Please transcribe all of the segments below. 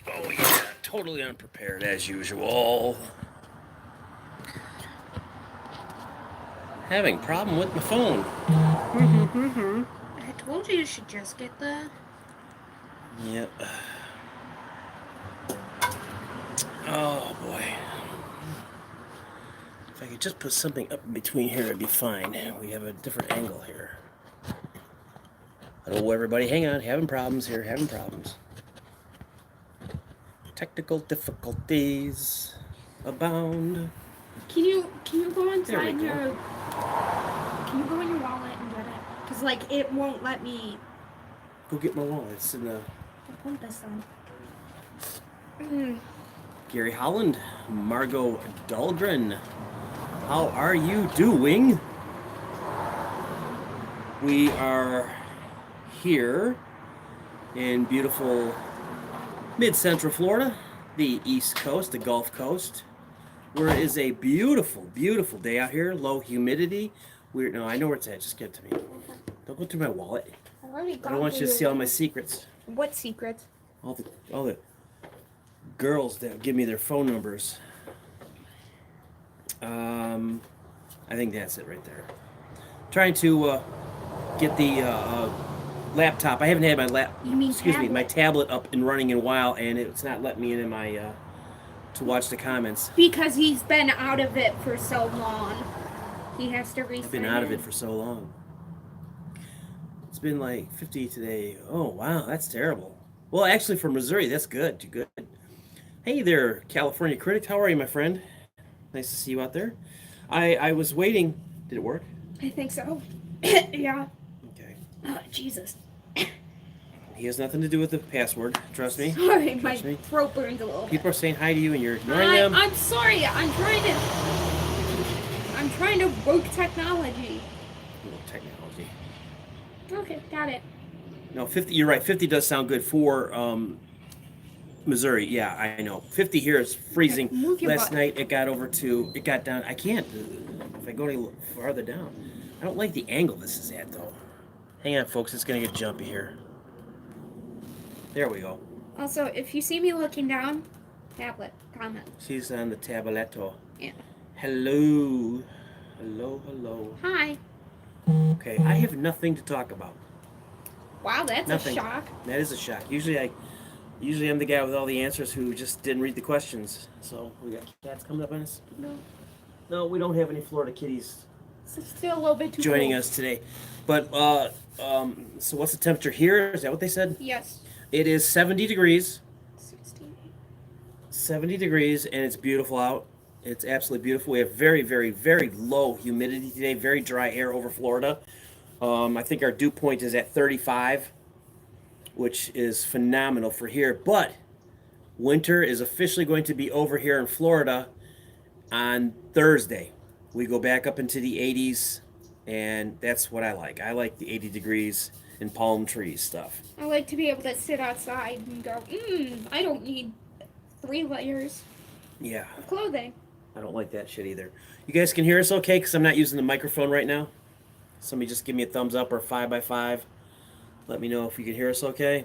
Oh yeah, totally unprepared as usual. Having problem with my phone. I told you should just get the. Yep. Oh boy. If I could just put something up in between here, it'd be fine. We have a different angle here. Hello, everybody. Hang on. Having problems here. Having problems. Technical difficulties abound. Can you go There we inside go. your can you go in your wallet and get it? Cause like it won't let me Go get my wallet. It's in the put this on. Gary Holland, Margot Dahlgren. How are you doing? We are here in beautiful mid-central Florida, the East Coast, the Gulf Coast, where it is a beautiful, beautiful day out here. Low humidity. No, I know where it's at. Just get it to me. Don't go through my wallet. I don't want you to see all my secrets. What secrets? All the girls that give me their phone numbers. I think that's it right there. Trying to get the laptop. I haven't had my You mean my tablet? tablet up and running in a while, and it's not letting me in my to watch the comments. Because he's been out of it for so long. He has to reset. I've been out of it for so long. It's been like 50 today. Oh wow, that's terrible. Well, actually, for Missouri, that's good. You good? Hey there, California critic. How are you, my friend? Nice to see you out there. I was waiting. Did it work? I think so. Yeah. Okay. Oh, Jesus. He has nothing to do with the password. Trust me. Sorry, my Trust me. throat burns a little bit. People are saying hi to you, and you're ignoring them. I'm sorry. I'm trying to work technology. Little technology. Okay, got it. No, 50. You're right. 50 does sound good for Missouri. Yeah, I know. 50 here is freezing. Move your Last butt. night it got down. I can't. If I go any farther down, I don't like the angle this is at though. Hang on, folks. It's gonna get jumpy here. There we go. Also, if you see me looking down, tablet, comment. She's on the tabletto. Yeah. Hello. Hello, hello. Hi. Okay, I have nothing to talk about. Wow, that's Nothing. a shock. That is a shock. Usually I'm the guy with all the answers who just didn't read the questions. So we got cats coming up on us. No, we don't have any Florida kitties It's still a little bit too joining cold. us today. But so what's the temperature here? Is that what they said? Yes. It is 70 degrees. 16. 70 degrees, and it's beautiful out. It's absolutely beautiful. We have very, very, very low humidity today. Very dry air over Florida. I think our dew point is at 35, which is phenomenal for here. But winter is officially going to be over here in Florida on Thursday. We go back up into the 80s, and that's what I like. I like the 80 degrees and palm trees stuff. I like to be able to sit outside and go, I don't need 3 layers Yeah, of clothing. I don't like that shit either. You guys can hear us okay because I'm not using the microphone right now? Somebody just give me a thumbs up or 5x5. Let me know if you can hear us okay.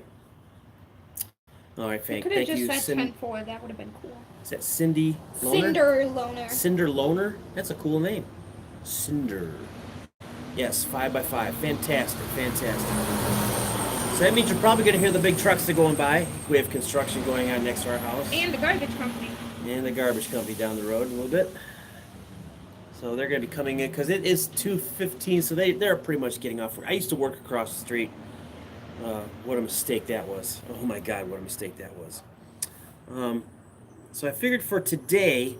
All right, I could have thank just you. said 10-4. That would have been cool. Is that Cindy Loner? Cinder Loner. Cinder Loner? That's a cool name. Cinder. Yes, 5x5. Fantastic, fantastic. So that means you're probably going to hear the big trucks that are going by. We have construction going on next to our house. And the garbage company. And the garbage company down the road a little bit. So they're going to be coming in because it is 2:15, so they're pretty much getting off work. I used to work across the street. What a mistake that was. Oh my God, what a mistake that was. So I figured for today,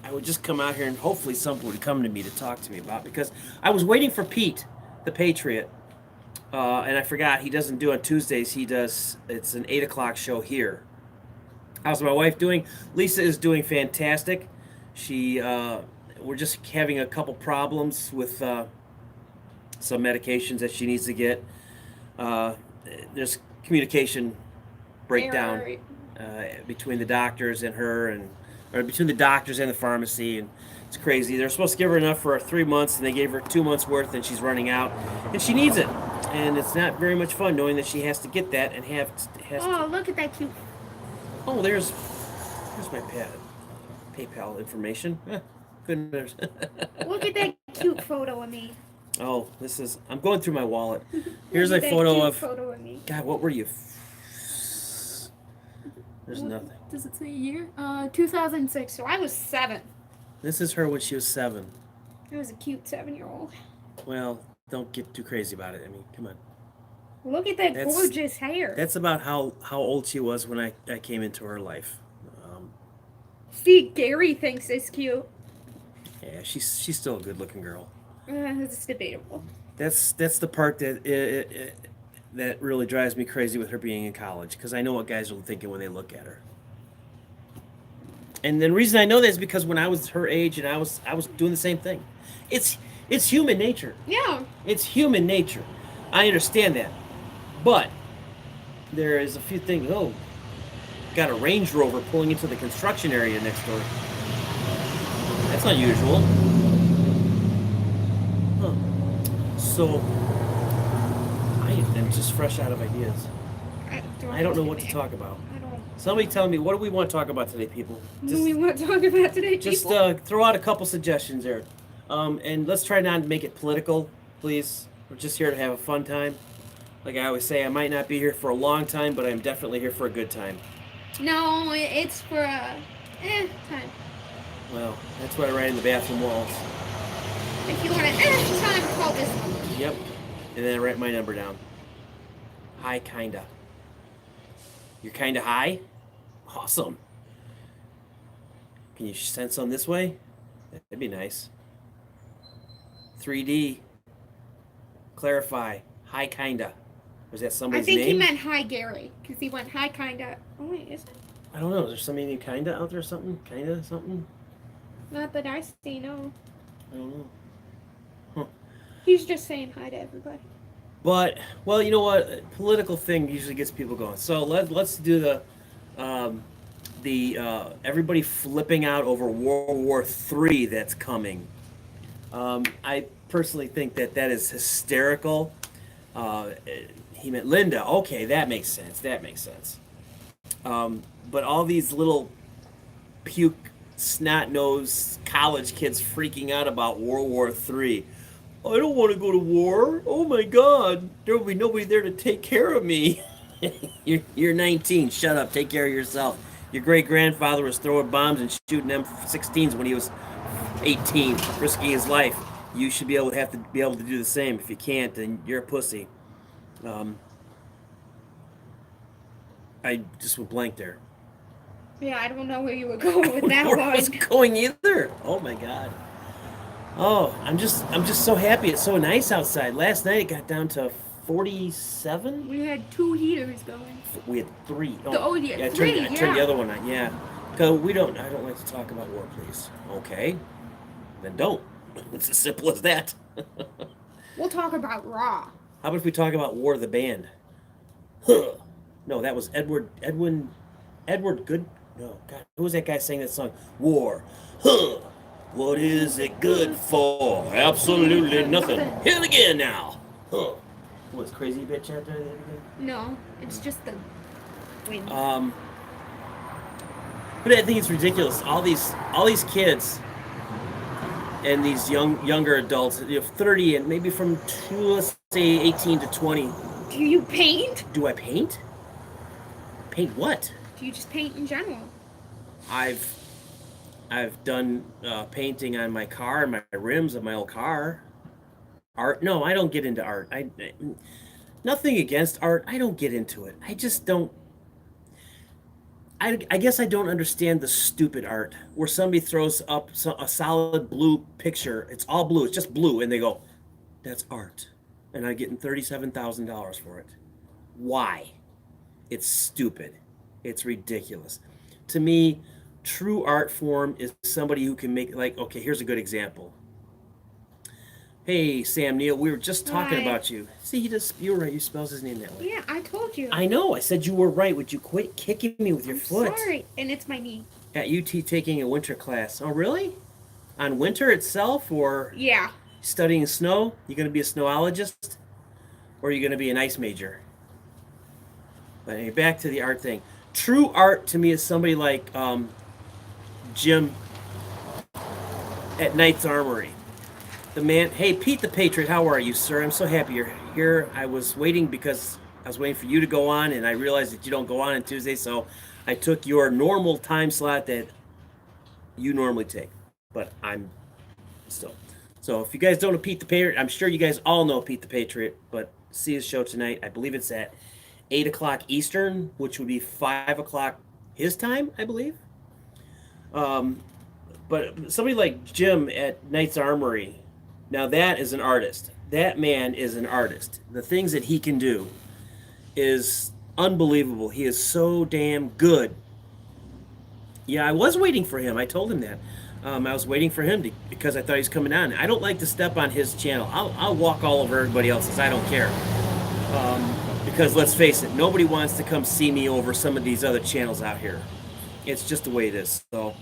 I would just come out here and hopefully something would come to me to talk to me about because I was waiting for Pete, the Patriot, and I forgot he doesn't do on Tuesdays. It's an 8 o'clock show here. How's my wife doing? Lisa is doing fantastic. We're just having a couple problems with some medications that she needs to get. There's communication breakdown between the doctors and her, or between the doctors and the pharmacy, and it's crazy. They're supposed to give her enough for 3 months, and they gave her 2 months worth, and she's running out, and she needs it. And it's not very much fun knowing that she has to get that and has to. Oh, look at that cute. Oh, there's my PayPal information. Goodness. Look at that cute photo of me. Oh, I'm going through my wallet. Here's Look a at that photo cute of. photo of me. God, what were you? There's nothing. Does it say year? 2006. So I was 7. This is her when she was 7. I was a cute 7-year-old. Well, don't get too crazy about it. I mean, come on. Look at that That's- gorgeous hair. That's about how old she was when I came into her life. See, Gary thinks it's cute. Yeah, she's still a good-looking girl. It's debatable. That's the part that really drives me crazy with her being in college, because I know what guys are thinking when they look at her. And the reason I know that is because when I was her age and I was doing the same thing. It's human nature. Yeah. It's human nature. I understand that. But there is a few things. Oh, got a Range Rover pulling into the construction area next door. That's unusual. Huh. So, I am just fresh out of ideas. I don't know what to talk about. I don't. Somebody tell me, what do we want to talk about today, people? What do we want to talk about today, Just people? throw out a couple suggestions there. And let's try not to make it political, please. We're just here to have a fun time. Like I always say, I might not be here for a long time, but I'm definitely here for a good time. No, it's for time. Well, that's what I write in the bathroom walls. If you want to time, call this number. Yep. And then I write my number down. Hi, kinda. You're kinda high? Awesome. Can you send some this way? That'd be nice. 3D. Clarify. Hi, kinda. Was that I somebody's think name? he meant hi, Gary, because he went hi, kinda. Oh wait, is it? I don't know. Is there somebody named Kinda out there or something? Kinda something? Not that I see. No, I don't know. he's just saying hi to everybody. But, well, you know what? A political thing usually gets people going. So let's do everybody flipping out over World War III that's coming. I personally think that is hysterical. He meant Linda. Okay, that makes sense. But all these little puke, snot-nosed college kids freaking out about World War III. I don't want to go to war. Oh my God, there will be nobody there to take care of me. You're 19. Shut up. Take care of yourself. Your great-grandfather was throwing bombs and shooting M16s when he was 18, risking his life. You should be able to do the same. If you can't, then you're a pussy. I just went blank there. Yeah, I don't know where you were going with that Where I was one. going either. Oh my God. Oh, I'm just so happy. It's so nice outside. Last night it got down to 47. We had 2 heaters going. We had 3. Yeah, I 3, turned the other one on. Yeah. Cause I don't like to talk about war, please. Okay. Then don't. It's as simple as that. We'll talk about Raw. How about if we talk about War the band? Huh. No, that was Edward Good. No, God, who was that guy saying that song? War. Huh. What is it good for? Absolutely nothing. Hit it again now. Huh. What's crazy bitch out there? No, it's just the wind. But I think it's ridiculous. All these kids and these younger adults, 30 and maybe from let's say 18 to 20. Do you paint? Do I paint? Paint what? Do you just paint in general? I've done painting on my car and my rims of my old car. Art? No, I don't get into art. Nothing against art. I don't get into it. I just don't. I guess I don't understand the stupid art where somebody throws up a solid blue picture. It's all blue. It's just blue, and they go, "That's art," and I'm getting $37,000 for it. Why? It's stupid. It's ridiculous. To me, true art form is somebody who can make, like, okay, here's a good example. Hey, Sam Neill, we were just talking Hi. about you. See, you were right. You spells his name that way. Yeah, I told you. I know. I said you were right. Would you quit kicking me with your foot? Sorry, and it's my knee. At UT taking a winter class. Oh, really? On winter itself, or Yeah. studying snow? You going to be a snowologist? or are you going to be an ice major? But anyway, back to the art thing. True art to me is somebody like Jim at Knight's Armory. The man, hey, Pete the Patriot, how are you, sir? I'm so happy you're here. I was waiting because I was waiting for you to go on, and I realized that you don't go on Tuesday, so I took your normal time slot that you normally take. But I'm still. So if you guys don't know Pete the Patriot, I'm sure you guys all know Pete the Patriot, but see his show tonight. I believe it's at 8 o'clock Eastern, which would be 5 o'clock his time, I believe. But somebody like Jim at Knight's Armory, now that is an artist. That man is an artist. The things that he can do is unbelievable. He is so damn good. Yeah, I was waiting for him. I told him that. I was waiting for him because I thought he was coming on. I don't like to step on his channel. I'll walk all over everybody else's. I don't care. Because let's face it, nobody wants to come see me over some of these other channels out here. It's just the way it is. So,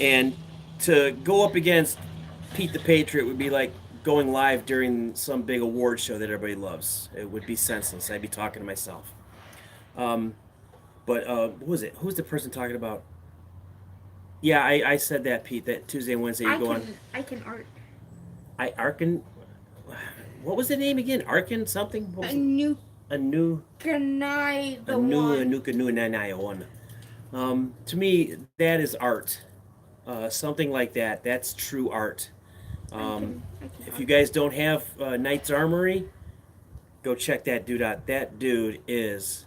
and to go up against Pete the Patriot would be like going live during some big award show that everybody loves. It would be senseless. I'd be talking to myself. But who was it? Who's the person talking about? Yeah, I said that, Pete, that Tuesday and Wednesday you go on. I can art. Arkin. What was the name again? Arkin something? What was it? To me, that is art. Something like that. That's true art. If you guys don't have Knight's Armory, go check that dude out. That dude is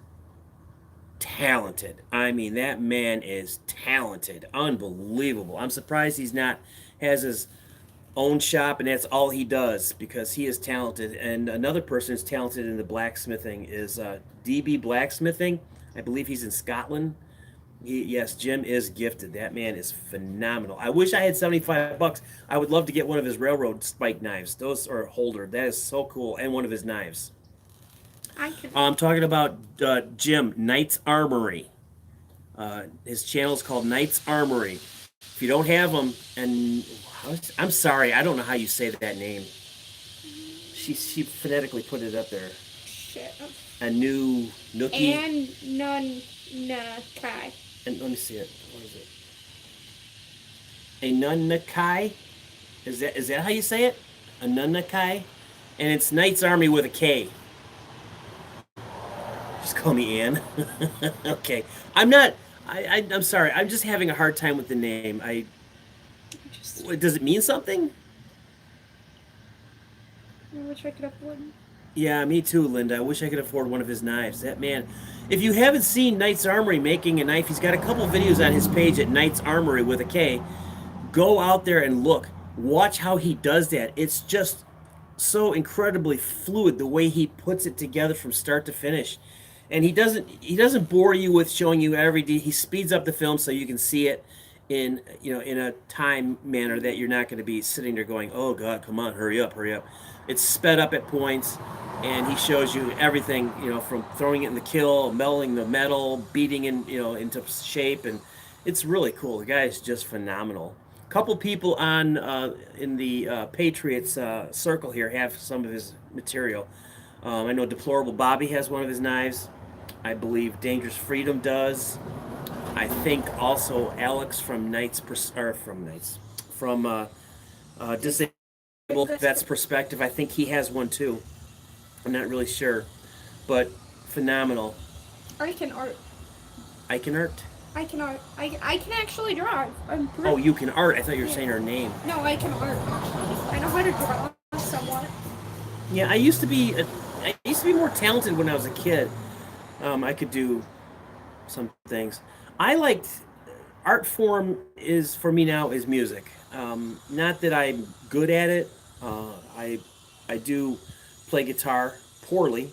talented. I mean, that man is talented. Unbelievable. I'm surprised he's not has his own shop and that's all he does because he is talented. And another person who's talented in the blacksmithing is DB Blacksmithing. I believe he's in Scotland. Yes, Jim is gifted. That man is phenomenal. I wish I had $75. I would love to get one of his railroad spike knives. Those are holder. That is so cool. And one of his knives. I'm talking about Jim, Knight's Armory. His channel is called Knight's Armory. If you don't have him, and I'm sorry, I don't know how you say that name. She phonetically put it up there. Shit. A new nookie. And Nunnakai. And let me see it. What is it? A Nunnakai? Is that how you say it? A Nunnakai? And it's Knight's Army with a K. Just call me Ann. Okay. I'm sorry. I'm just having a hard time with the name. Does it mean something? I wish I could afford. Yeah, me too, Linda. I wish I could afford one of his knives. That man. If you haven't seen Knight's Armory making a knife, he's got a couple videos on his page at Knight's Armory with a K. Go out there and look. Watch how he does that. It's just so incredibly fluid the way he puts it together from start to finish. And he doesn't bore you with showing you every detail. He speeds up the film so you can see it in a time manner that you're not going to be sitting there going, "Oh God, come on, hurry up." It's sped up at points, and he shows you everything, from throwing it in the kiln, melting the metal, beating into shape, and it's really cool. The guy is just phenomenal. A couple people on in the Patriots circle here have some of his material. I know Deplorable Bobby has one of his knives. I believe Dangerous Freedom does. I think also Alex from Disabled Vets Perspective. I think he has one too. I'm not really sure, but phenomenal. I can art. I can art. I can art. I can actually draw. Oh, you can art. I thought you were saying her name. No, I can art. I know how to draw somewhat. Yeah, I used to be more talented when I was a kid. I could do some things. I liked art form is for me now is music. Not that I'm good at it. I do play guitar poorly,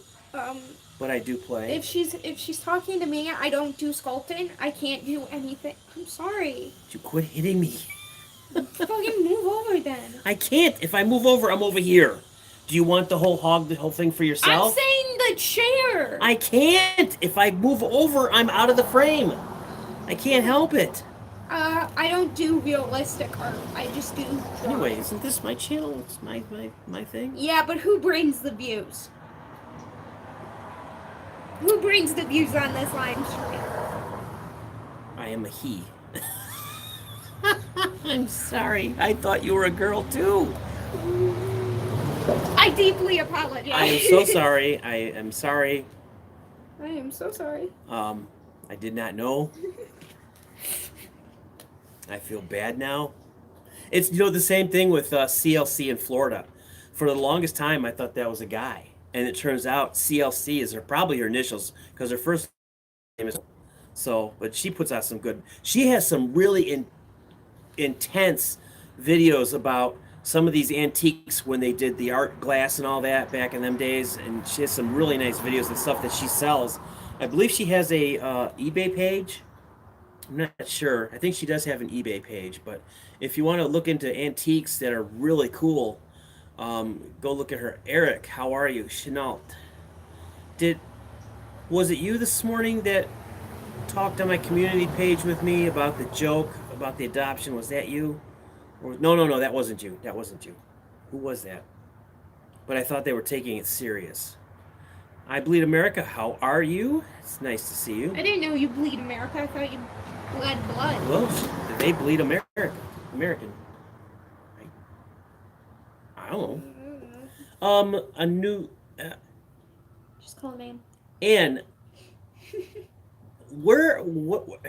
but I do play. If she's talking to me, I don't do sculpting. I can't do anything. I'm sorry. You quit hitting me. Fucking move over then. I can't. If I move over, I'm over here. Do you want the whole thing for yourself? I'm saying the chair. I can't. If I move over, I'm out of the frame. I can't help it. I don't do realistic art. I just do drawing. Anyway, isn't this my channel? It's my thing. Yeah, but who brings the views? Who brings the views on this live stream? I am a he. I'm sorry. I thought you were a girl too. I deeply apologize. I am so sorry. I am sorry. I am so sorry. I did not know. I feel bad now. It's the same thing with CLC in Florida. For the longest time, I thought that was a guy, and it turns out CLC is probably her initials because her first name is. So, but she puts out some good. She has some really intense videos about some of these antiques when they did the art glass and all that back in them days, and she has some really nice videos and stuff that she sells. I believe she has a eBay page. I'm not sure. I think she does have an eBay page, but if you want to look into antiques that are really cool, go look at her. Eric, how are you? Chenault. Was it you this morning that talked on my community page with me about the joke about the adoption? Was that you? Or, no, that wasn't you. That wasn't you. Who was that? But I thought they were taking it serious. I Bleed America, how are you? It's nice to see you. I didn't know you bleed America. I thought you bled blood. Well, they bleed American. I don't know. A new. Just call him name. And what?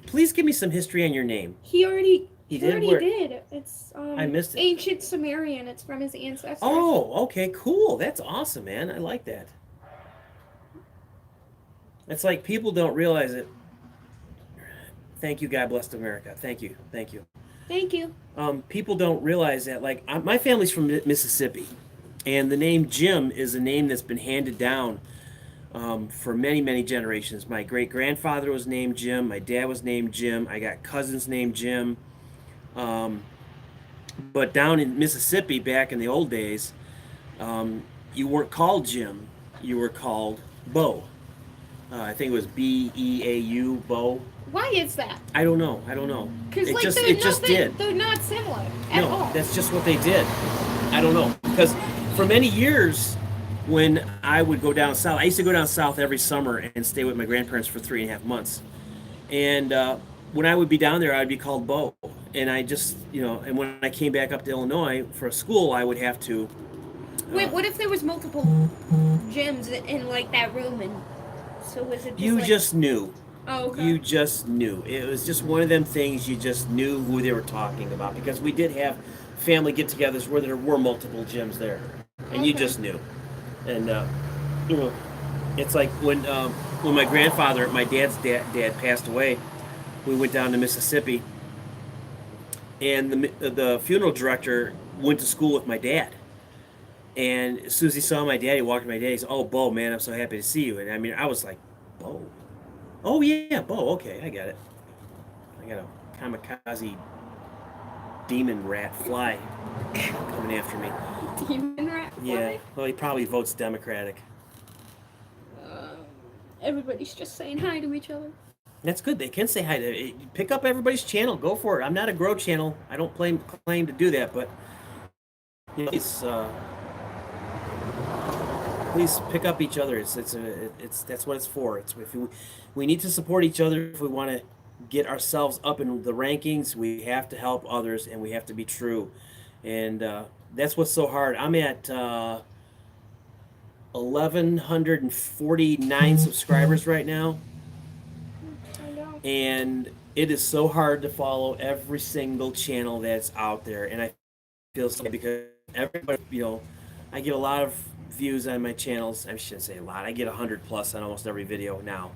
Please give me some history on your name. He already He did. It's I missed it. ancient Sumerian. It's from his ancestors. Oh, okay, cool. That's awesome, man. I like that. It's like people don't realize it. Thank you, God bless America. Thank you. Thank you. People don't realize that. Like, my family's from Mississippi, and the name Jim is a name that's been handed down for many, many generations. My great grandfather was named Jim. My dad was named Jim. I got cousins named Jim. But down in Mississippi, back in the old days, you weren't called Jim. You were called Bo. I think it was Beau, Bo. Why is that? I don't know. Because It just did. They're not similar at all. That's just what they did. I don't know. Because for many years, when I would go down south, I used to go down south every summer and stay with my grandparents for 3.5 months. And when I would be down there, I'd be called Bo. And I just, and when I came back up to Illinois for school, I would have to. Wait, what if there was multiple gyms in like that room, and so was it? You just knew. Oh, okay. You just knew. It was just one of them things. You just knew who they were talking about because we did have family get-togethers where there were multiple gyms there, and you just knew. And it's like when my grandfather, my dad's dad passed away, we went down to Mississippi, and the funeral director went to school with my dad. And as soon as he saw my dad, he walked to my dad. He said, "Oh, Bo, man, I'm so happy to see you." And I mean, I was like, "Bo? Oh yeah, Bo. Okay, I got it. I got a kamikaze demon rat fly coming after me." Demon rat. Yeah. Well, he probably votes Democratic. Everybody's just saying hi to each other. That's good. They can say hi to. Pick up everybody's channel. Go for it. I'm not a grow channel. I don't claim to do that, but please pick up each other. It's that's what it's for. It's if we need to support each other if we want to get ourselves up in the rankings. We have to help others, and we have to be true. And that's what's so hard. I'm at 1,149 subscribers right now. I know. And it is so hard to follow every single channel that's out there. And I feel so because everybody, I get a lot of views on my channels. I shouldn't say a lot. I get 100 plus on almost every video now.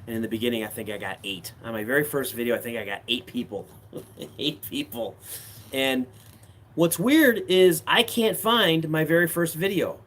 And in the beginning, I think I got 8. On my very first video, I think I got 8 people. 8 people. And what's weird is I can't find my very first video.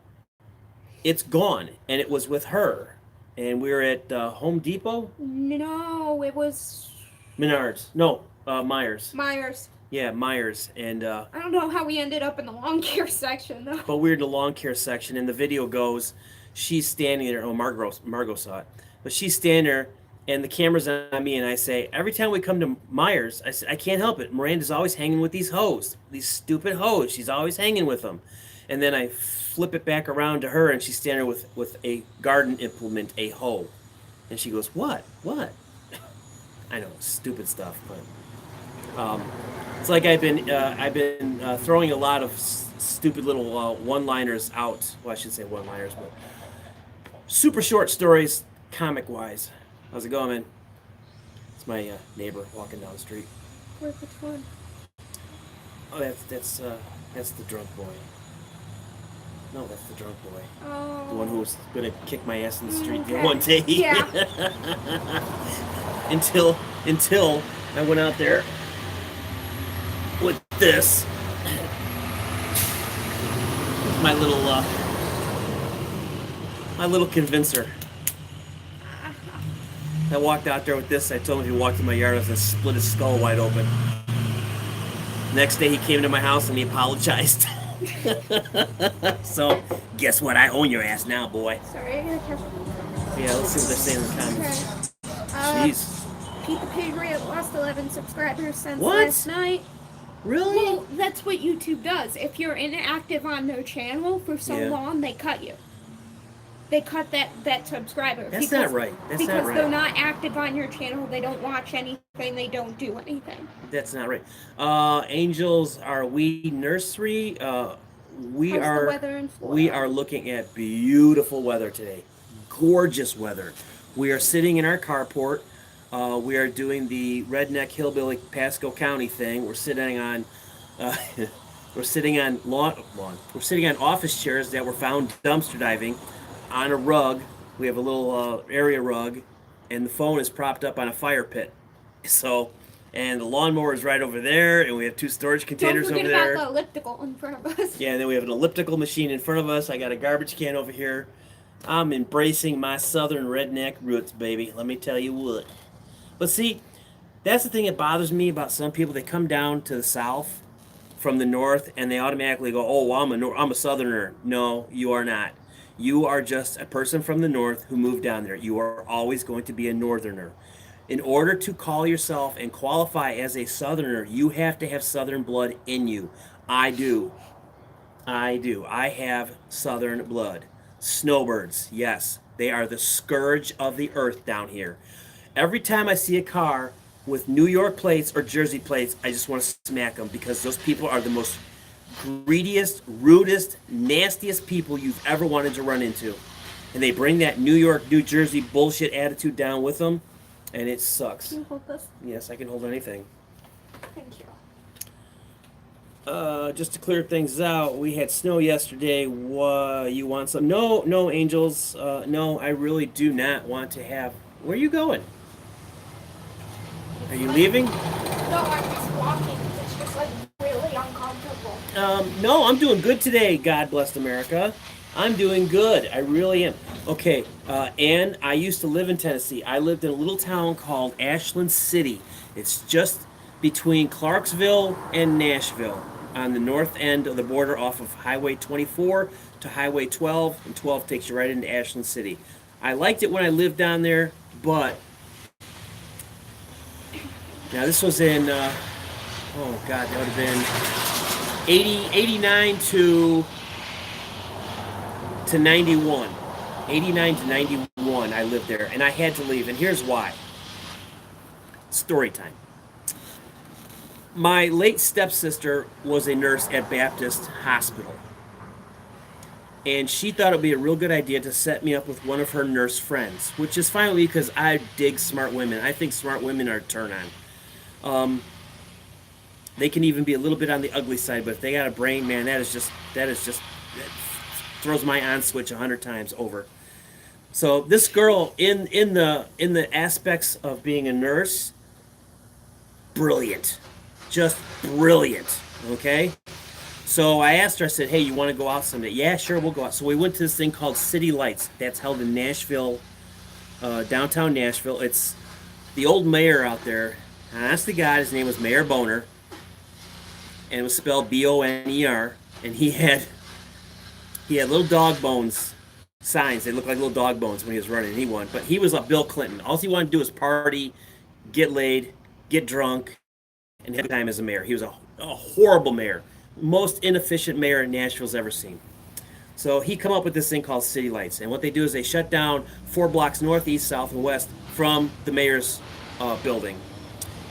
It's gone. And it was with her. And we were at Home Depot? No, it was Menards. No, Myers. Myers. Yeah, Myers. And I don't know how we ended up in the lawn care section though. but we're in the lawn care section, and the video goes, she's standing there. Oh, Margot saw it, but she's standing there, and the camera's on me, and I say, every time we come to Myers, I said, I can't help it. Miranda's always hanging with these hoes, these stupid hoes. She's always hanging with them, And then I flip it back around to her, and she's standing with a garden implement, a hoe. And she goes, "What? What?" I know, stupid stuff, but it's like I've been throwing a lot of stupid little one-liners out. Well, I should say one-liners, but super short stories, comic-wise. How's it going, man? It's my neighbor walking down the street. Which one? Oh, that's the drunk boy. No, that's the drunk boy. Oh. The one who was gonna kick my ass in the street the Okay. one day. Yeah. until I went out there with this. My little convincer. I walked out there with this. I told him if he walked in my yard, I was gonna split his skull wide open. Next day, he came to my house and he apologized. So, guess what? I own your ass now, boy. Sorry, I gotta catch Yeah, let's see what they're saying in the comments. Okay. Jeez. Pete the Patriot lost 11 subscribers since What? last night. Really? Well, that's what YouTube does. If you're inactive on their channel for so Yeah. long, they cut you. They cut that subscriber. That's not right. That's not because right. they're not active on your channel. They don't watch anything. They don't do anything. That's not right. Angels are we nursery? We How's are. the weather in Florida? We are looking at beautiful weather today. Gorgeous weather. We are sitting in our carport. We are doing the redneck hillbilly Pasco County thing. We're sitting on. We're sitting on lawn. We're sitting on office chairs that were found dumpster diving, on a rug. We have a little area rug, and the phone is propped up on a fire pit. So, and the lawnmower is right over there, and we have two storage containers Don't over forget there. about the elliptical in front of us. Yeah, and then we have an elliptical machine in front of us. I got a garbage can over here. I'm embracing my southern redneck roots, baby. Let me tell you what. But see, that's the thing that bothers me about some people. They come down to the south from the north, and they automatically go, "Oh, well, I'm a southerner." No, you are not. You are just a person from the north who moved down there. You are always going to be a northerner. In order to call yourself and qualify as a southerner, you have to have southern blood in you. I do. I do. I have southern blood. Snowbirds, yes. They are the scourge of the earth down here. Every time I see a car with New York plates or Jersey plates, I just want to smack them because those people are the most greediest, rudest, nastiest people you've ever wanted to run into. And they bring that New York, New Jersey bullshit attitude down with them, and it sucks. Can you hold this? Yes, I can hold anything. Thank you. Just to clear things out, we had snow yesterday. You want some? No, Angels. No, I really do not want to have. Where are you going? Are you leaving? No, I'm just walking. It's just like really uncomfortable. No, I'm doing good today. God bless America. I'm doing good. I really am. Okay, and I used to live in Tennessee. I lived in a little town called Ashland City. It's just between Clarksville and Nashville on the north end of the border off of Highway 24 to Highway 12, and 12 takes you right into Ashland City. I liked it when I lived down there, but now this was in, oh God, that would have been 89 to 91. 89 to 91, I lived there, and I had to leave, and here's why. Story time. My late stepsister was a nurse at Baptist Hospital, and she thought it would be a real good idea to set me up with one of her nurse friends, which is fine with me because I dig smart women. I think smart women are a turn on. They can even be a little bit on the ugly side, but if they got a brain, man, that throws my on switch 100 times over. So this girl, in the aspects of being a nurse, brilliant, just brilliant. Okay. So I asked her. I said, "Hey, you want to go out someday?" "Yeah, sure, we'll go out." So we went to this thing called City Lights. That's held in Nashville, downtown Nashville. It's the old mayor out there. Honest to God, his name was Mayor Boner, and it was spelled Boner. And he had little dog bones signs. They looked like little dog bones when he was running. And he won, but he was like Bill Clinton. All he wanted to do was party, get laid, get drunk, and have a good time as a mayor. He was a horrible mayor. most inefficient mayor Nashville's ever seen. So he come up with this thing called City Lights, and what they do is they shut down 4 blocks north, east, south, and west from the mayor's building,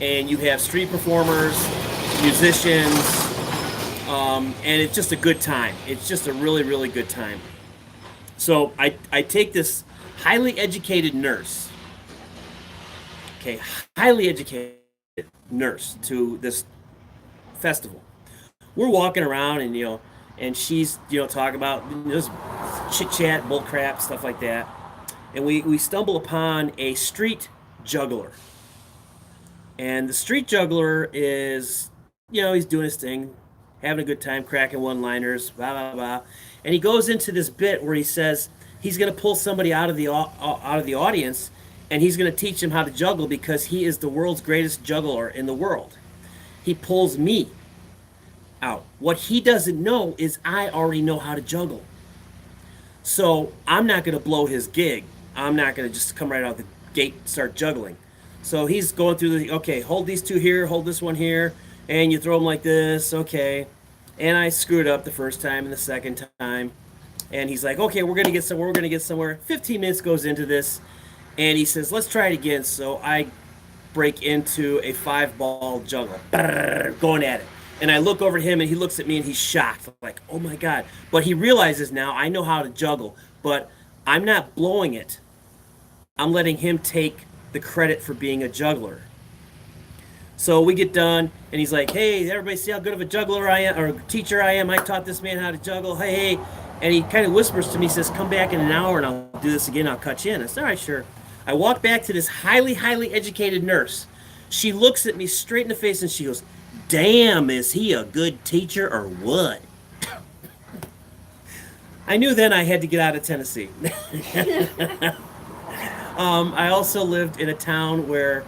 and you have street performers, musicians, and it's just a good time. It's just a really, really good time. So I take this highly educated nurse, okay, highly educated nurse to this festival. We're walking around and and she's talking about just chit chat, bull crap, stuff like that, and we stumble upon a street juggler, and the street juggler is he's doing his thing, having a good time, cracking one-liners, blah blah blah, and he goes into this bit where he says he's going to pull somebody out of the audience, and he's going to teach him how to juggle because he is the world's greatest juggler in the world. He pulls me out. What he doesn't know is I already know how to juggle. So I'm not going to blow his gig. I'm not going to just come right out the gate and start juggling. So he's going through okay, hold these two here, hold this one here, and you throw them like this, okay. And I screwed up the first time and the second time. And he's like, okay, we're going to get somewhere. 15 minutes goes into this, and he says, let's try it again. So I break into a 5-ball juggle, going at it. And I look over at him, and he looks at me, and he's shocked, like, oh my God. But he realizes now I know how to juggle, but I'm not blowing it. I'm letting him take the credit for being a juggler. So we get done, and he's like, hey, everybody see how good of a juggler I am, or teacher I am? I taught this man how to juggle. Hey. And he kind of whispers to me, says, come back in an hour, and I'll do this again. I'll cut you in. I said, all right, sure. I walk back to this highly, highly educated nurse. She looks at me straight in the face, and she goes, damn, is he a good teacher or what? I knew then I had to get out of Tennessee. I also lived in a town where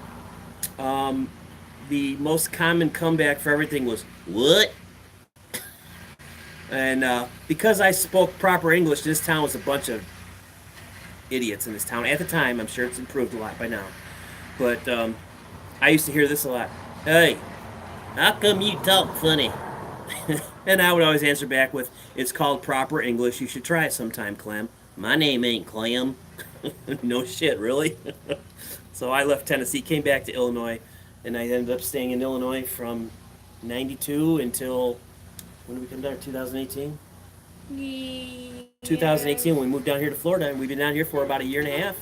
the most common comeback for everything was, what? And because I spoke proper English, this town was a bunch of idiots in this town. At the time, I'm sure it's improved a lot by now. But I used to hear this a lot. Hey, how come you talk funny? And I would always answer back with, it's called proper English. You should try it sometime, Clem. My name ain't Clem. No shit, really? So I left Tennessee, came back to Illinois, and I ended up staying in Illinois from 92 until, when did we come down? 2018? Yeah. 2018 when we moved down here to Florida, and we've been down here for about a year and a half.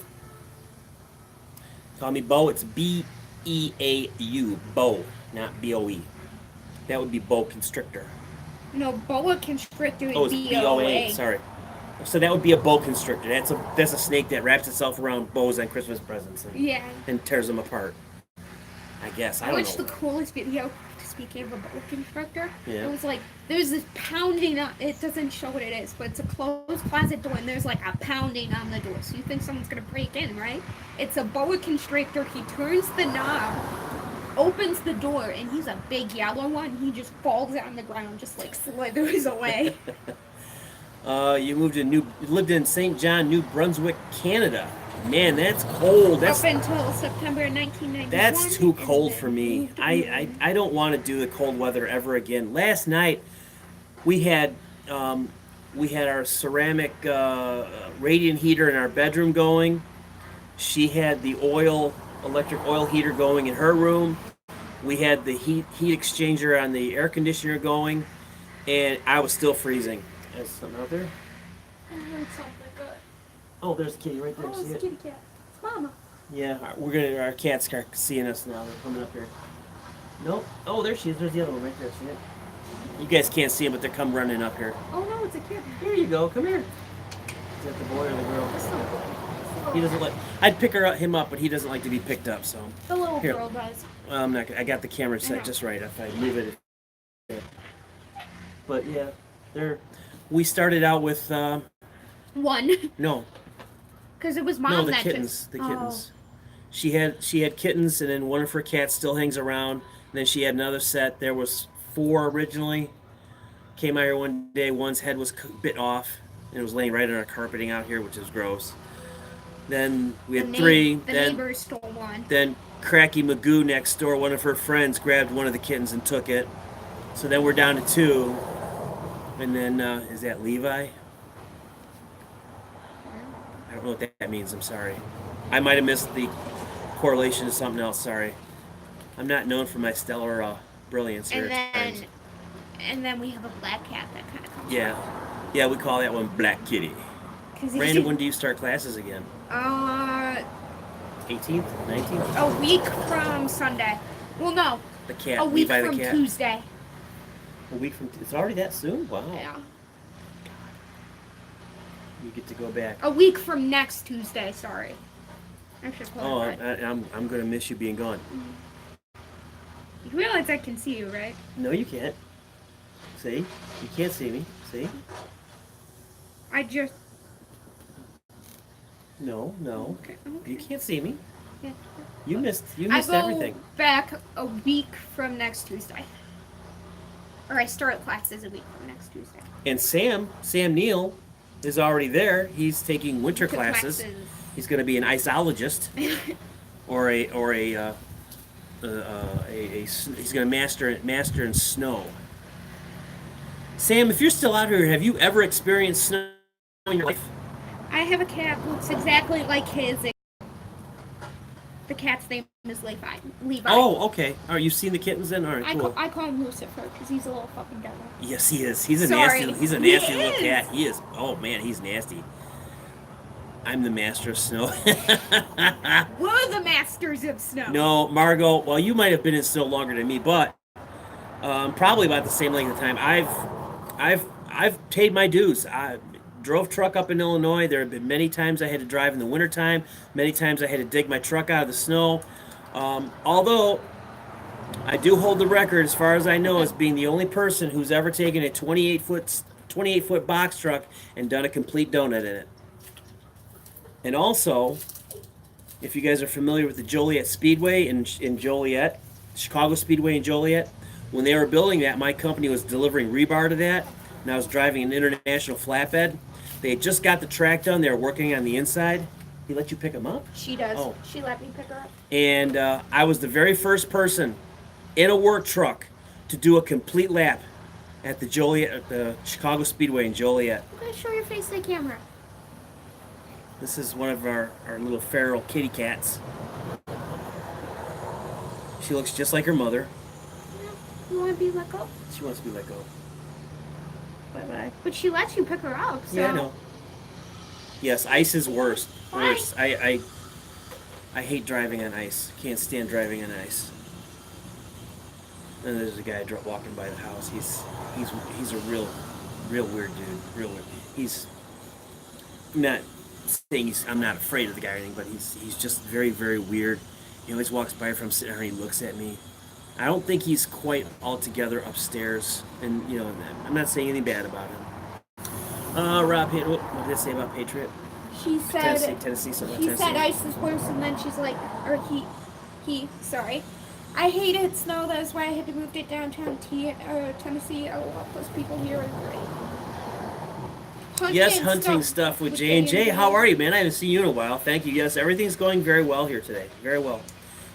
Call me Bo. It's B-E-A-U. Bo, not B-O-E. That would be boa constrictor. No, boa constrictor is Oh, it's B-O-A. Sorry. So that would be a boa constrictor. That's a snake that wraps itself around bows on Christmas presents and tears them apart. I guess. I don't know. Watched the coolest video, speaking of a boa constrictor. Yeah. It was like, there's this pounding on, it doesn't show what it is, but it's a closed closet door, and there's like a pounding on the door. So you think someone's going to break in, right? It's a boa constrictor. He turns the knob, opens the door, and he's a big yellow one. He just falls on the ground, just like slithers away. You lived in St. John, New Brunswick, Canada. Man, that's cold. Up until September 1991. That's too cold for me. I don't want to do the cold weather ever again. Last night, we had our ceramic radiant heater in our bedroom going. She had the electric oil heater going in her room. We had the heat exchanger on the air conditioner going, and I was still freezing. There's something out there. Oh, there's a kitty right there. Oh, it's a kitty cat. It's Mama. Yeah, our cats are seeing us now. They're coming up here. Nope. Oh, there she is. There's the other one right there. See it? You guys can't see them, but they're come running up here. Oh no, it's a kid. Here you go. Come here. Is that the boy or the girl? He doesn't like. I'd pick him up, but he doesn't like to be picked up. So The little Here. girl does. I'm not. I got the camera set just right. If I move it. But yeah, we started out with One. no. Because it was Mom No, the that kittens. just... The kittens. She had kittens, and then one of her cats still hangs around. And then she had another set. There was 4 originally. Came out here one day. One's head was bit off, and it was laying right on our carpeting out here, which is gross. Then we had 3. The neighbors stole one. Then Cracky Magoo next door, one of her friends, grabbed one of the kittens and took it. So then we're down to 2. And then, is that Levi? I don't know what that means. I'm sorry. I might have missed the correlation to something else. Sorry. I'm not known for my stellar brilliance here. And then we have a black cat that kind of comes. Yeah. Yeah, we call that one Black Kitty. Brandon, when do you start classes again? 18th? 19th? A week from Sunday. Well, no. The cat. A week Levi from the cat. Tuesday. A week from... It's already that soon? Wow. Yeah. You get to go back. A week from next Tuesday, sorry. I should clarify. I'm going to miss you being gone. You realize I can see you, right? No, you can't. See? You can't see me. See? I just... No. Okay. You can't see me. Yeah. You missed I go everything. back a week from next Tuesday. Or I start classes a week from next Tuesday. And Sam Neill is already there. He's taking winter classes. He's going to be an iceologist, or he's going to master in snow. Sam, if you're still out here, have you ever experienced snow in your life? I have a cat who looks exactly like his. The cat's name is Levi. Oh, okay. All right, you've seen the kittens then? All right, cool. I call him Lucifer because he's a little fucking devil. Yes, he is. He's a Sorry. nasty little cat. He is. Oh man, he's nasty. I'm the master of snow. We're the masters of snow. No, Margot. Well, you might have been in snow longer than me, but probably about the same length of time. I've paid my dues. I drove truck up in Illinois. There have been many times I had to drive in the wintertime. Many times I had to dig my truck out of the snow. Although I do hold the record, as far as I know, as being the only person who's ever taken a 28-foot box truck and done a complete donut in it. And also, if you guys are familiar with the Joliet Speedway in Joliet, Chicago Speedway in Joliet, when they were building that, my company was delivering rebar to that, and I was driving an international flatbed. They had just got the track done. They were working on the inside. He let you pick them up? She does. Oh. She let me pick her up. And I was the very first person in a work truck to do a complete lap at the Chicago Speedway in Joliet. I'm going to show your face to the camera. This is one of our little feral kitty cats. She looks just like her mother. You want to be let go? She wants to be let go. Bye-bye. But she lets you pick her up, so... Yeah, I know. Yes, ice is worse. Why? Worse. I hate driving on ice. Can't stand driving on ice. And there's a guy walking by the house. He's a real weird dude. Real weird. I'm not saying I'm not afraid of the guy or anything, but he's just very, very weird. He always walks by from sitting there and he looks at me. I don't think he's quite altogether upstairs. And, I'm not saying anything bad about him. Rob, what did it say about Patriot? She said... Tennessee, something She about said Tennessee. ice is worse, and then she's like... Or sorry. I hated snow, that's why I had to move it downtown Tennessee. I love those people here are great. Yes, hunting stuff with J&J. How are you, man? I haven't seen you in a while. Thank you. Yes, everything's going very well here today. Very well.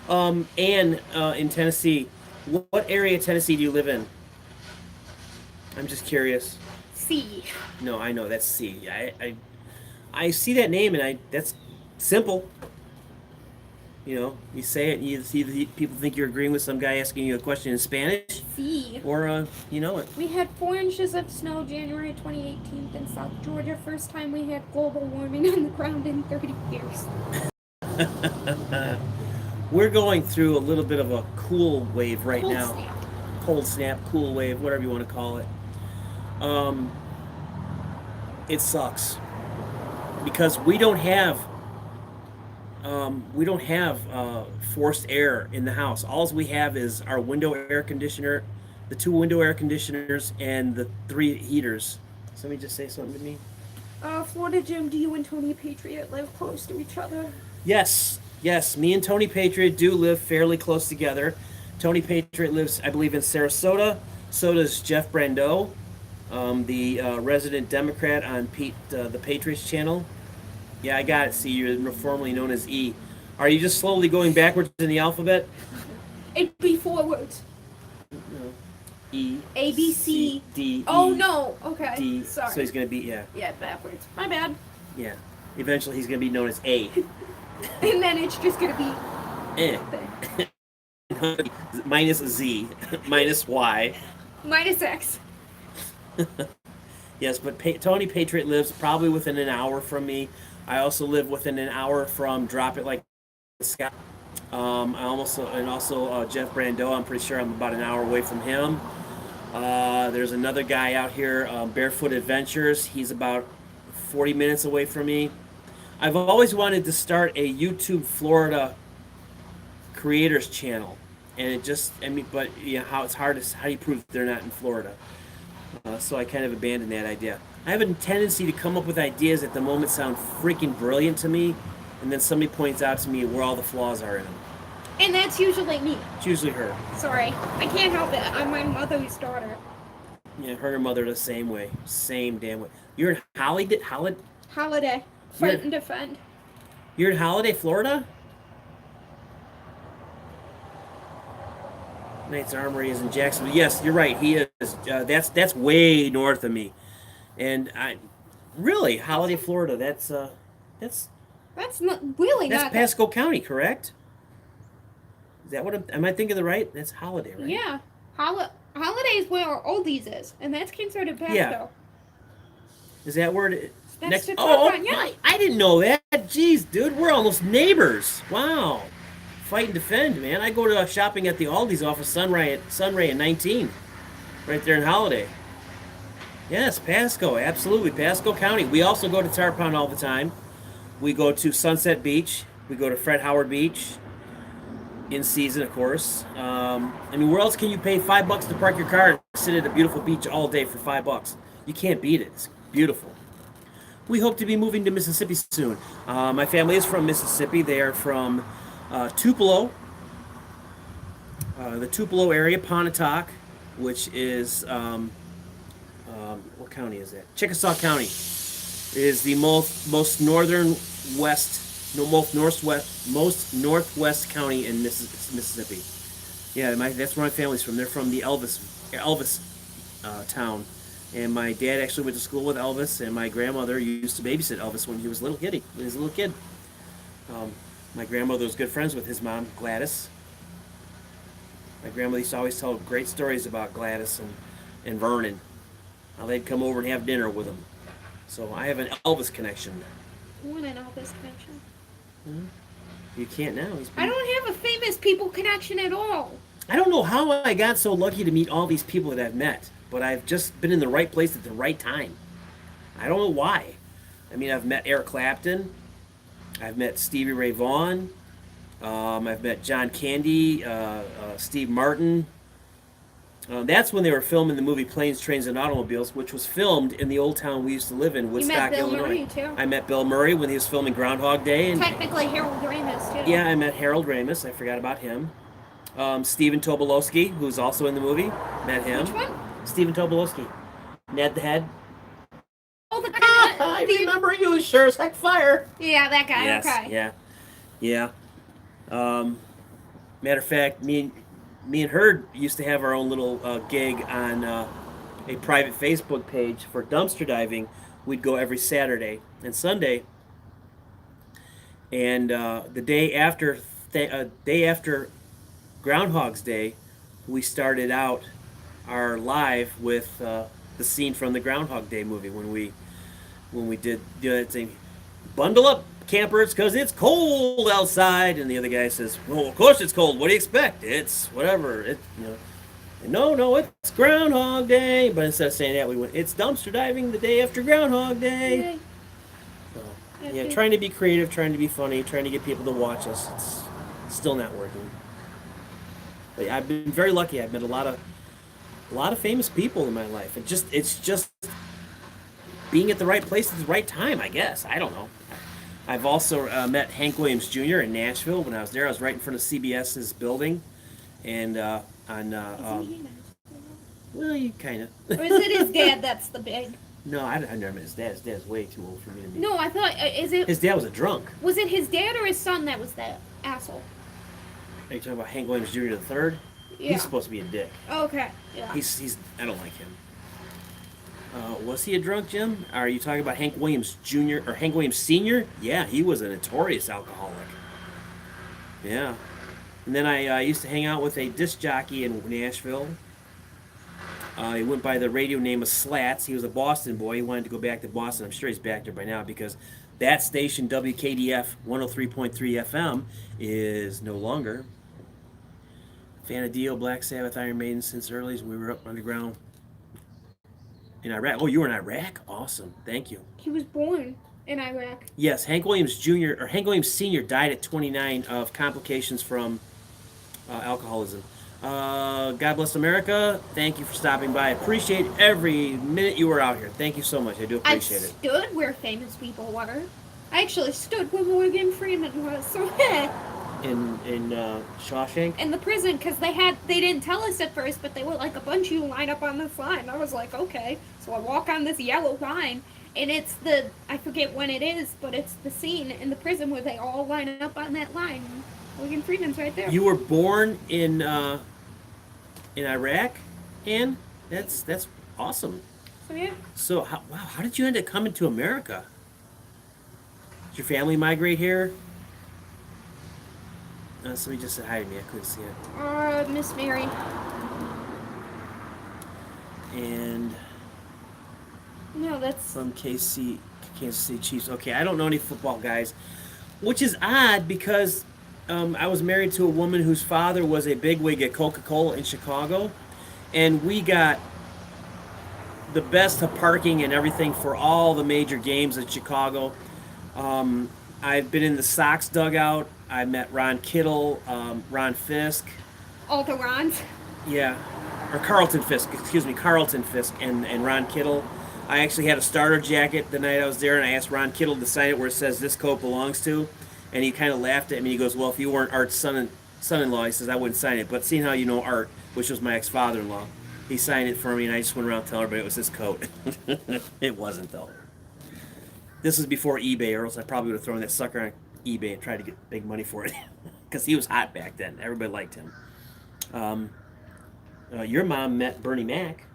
And in Tennessee, what area of Tennessee do you live in? I'm just curious. C. No, I know that's C. I see that name and that's simple. You say it and you see people think you're agreeing with some guy asking you a question in Spanish. C. Or you know it. We had 4 inches of snow January 2018 in South Georgia. First time we had global warming on the ground in 30 years. We're going through a little bit of a cool wave right Cold now. snap. Cold snap, cool wave, whatever you want to call it. It sucks because we don't have forced air in the house. All we have is our window air conditioner, the 2 window air conditioners, and the 3 heaters. Somebody just say something to me. Florida Jim, do you and Tony Patriot live close to each other? Yes, me and Tony Patriot do live fairly close together. Tony Patriot lives, I believe, in Sarasota. So does Jeff Brando, the resident Democrat on the Patriots channel. Yeah, I got it. See, you're formerly known as E. Are you just slowly going backwards in the alphabet? It'd be 4 words. No. E. A, B, C. D. Oh E, no. Okay. D. Sorry. So he's gonna be yeah. Yeah, backwards. My bad. Yeah. Eventually, he's gonna be known as A. And then it's just gonna be. Minus Z, minus Y. Minus X. Yes, but Tony Patriot lives probably within an hour from me. I also live within an hour from Drop It Like Scott. Also Jeff Brando. I'm pretty sure I'm about an hour away from him. There's another guy out here, Barefoot Adventures. He's about 40 minutes away from me. I've always wanted to start a YouTube Florida creators channel, and it just, but how it's hard to, how do you prove they're not in Florida? So I kind of abandoned that idea. I have a tendency to come up with ideas at the moment sound freaking brilliant to me, and then somebody points out to me where all the flaws are in them. And that's usually me. It's usually her. Sorry, I can't help it. I'm my mother's daughter. Yeah, her and her mother the same way, same damn way. You're in Holiday. Fight and defend. You're in Holiday, Florida? Knight's Armory is in Jacksonville. Yes, you're right. He is. That's way north of me, and really Holiday, Florida. That's not really that's not. Pasco County, correct? Is that what am I thinking the right? That's Holiday, right? Yeah, Holiday is where our oldies is, and that's considered Pasco. Yeah. Is that where it? That's Next. the Oh, top one, yeah. I didn't know that. Jeez, dude, we're almost neighbors. Wow. Fight and defend, man. I go to shopping at the Aldi's off of Sunray and 19, right there in Holiday. Yes, Pasco, absolutely, Pasco County. We also go to Tarpon all the time. We go to Sunset Beach. We go to Fred Howard Beach, in season, of course. Where else can you pay $5 to park your car and sit at a beautiful beach all day for $5? You can't beat it. It's beautiful. We hope to be moving to Mississippi soon. My family is from Mississippi. They are from Tupelo, the Tupelo area, Pontotoc, which is, what county is that? Chickasaw County is the most northwest county in Mississippi. Yeah, that's where my family's from. They're from the Elvis town. And my dad actually went to school with Elvis, and my grandmother used to babysit Elvis when he was a little kid. My grandmother was good friends with his mom, Gladys. My grandmother used to always tell great stories about Gladys and Vernon. How they'd come over and have dinner with them. So I have an Elvis connection. What an Elvis connection. You can't now. I don't have a famous people connection at all. I don't know how I got so lucky to meet all these people that I've met, but I've just been in the right place at the right time. I don't know why. I've met Eric Clapton. I've met Stevie Ray Vaughan. I've met John Candy, Steve Martin. That's when they were filming the movie Planes, Trains, and Automobiles, which was filmed in the old town we used to live in, Woodstock, Bill Illinois. Murray, too. I met Bill Murray when he was filming Groundhog Day. Technically Harold Ramis, too. Yeah, I met Harold Ramis. I forgot about him. Stephen Tobolowsky, who's also in the movie. Met him. Which one? Stephen Tobolowsky. Ned the Head. Oh, the guy. I remember you, sure as heck fire. Yeah, that guy. Yes, Okay. yeah. Matter of fact, me and her used to have our own little gig on a private Facebook page for dumpster diving. We'd go every Saturday and Sunday, and the day after Groundhog's Day, we started out our live with the scene from the Groundhog Day movie when we did that thing. Bundle up, campers, because it's cold outside. And the other guy says, well, of course it's cold. What do you expect? It's whatever. No, it's Groundhog Day. But instead of saying that, we went, it's dumpster diving the day after Groundhog Day. Yay. So, yeah, trying to be creative, trying to be funny, trying to get people to watch us. It's still not working. But I've been very lucky. I've met a lot of famous people in my life. It's just being at the right place at the right time, I guess. I don't know. I've also met Hank Williams Jr. in Nashville. When I was there, I was right in front of CBS's building, and well, you kind of. Or is it his dad that's the big? No, I never met his dad. His dad's way too old for me to meet. No, I thought His dad was a drunk. Was it his dad or his son that was that asshole? Are you talking about Hank Williams Jr. the third? Yeah. He's supposed to be a dick. Okay. Yeah. He's I don't like him. Was he a drunk, Jim? Are you talking about Hank Williams Jr. or Hank Williams Sr.? Yeah, he was a notorious alcoholic. Yeah. And then I used to hang out with a disc jockey in Nashville. He went by the radio name of Slats. He was a Boston boy. He wanted to go back to Boston. I'm sure he's back there by now because that station, WKDF 103.3 FM, is no longer. Fan of Dio, Black Sabbath, Iron Maiden since early as we were up underground in Iraq. Oh, you were in Iraq? Awesome. Thank you. He was born in Iraq. Yes, Hank Williams Jr. or Hank Williams Sr. died at 29 of complications from alcoholism. God bless America. Thank you for stopping by. I appreciate every minute you were out here. Thank you so much. I do appreciate it. I stood where famous people were. I actually stood where Morgan Freeman was. So yeah. In Shawshank? In the prison, because they didn't tell us at first, but they were like, a bunch of you line up on this line. I was like, okay. So I walk on this yellow line, and it's I forget when it is, but it's the scene in the prison where they all line up on that line. Morgan Freeman's right there. You were born in Iraq, Ann? That's awesome. So yeah. So how did you end up coming to America? Did your family migrate here? Somebody just said hi to me. I couldn't see it. Miss Mary. And No, that's from Kansas City Chiefs. Okay, I don't know any football guys, which is odd because I was married to a woman whose father was a bigwig at Coca-Cola in Chicago, and we got the best of parking and everything for all the major games in Chicago. I've been in the Sox dugout. I met Ron Kittle, Ron Fisk. all the Rons. Yeah, or Carlton Fisk, excuse me, Carlton Fisk and Ron Kittle. I actually had a starter jacket the night I was there, and I asked Ron Kittle to sign it where it says "This coat belongs to," and he kind of laughed at me. He goes, "Well, if you weren't Art's son-in-law," he says, "I wouldn't sign it." But seeing how you know Art, which was my ex-father-in-law, he signed it for me, and I just went around telling everybody it was his coat. It wasn't, though. This was before eBay, or else I probably would have thrown that sucker on eBay and tried to get big money for it, because he was hot back then. Everybody liked him. Your mom met Bernie Mac.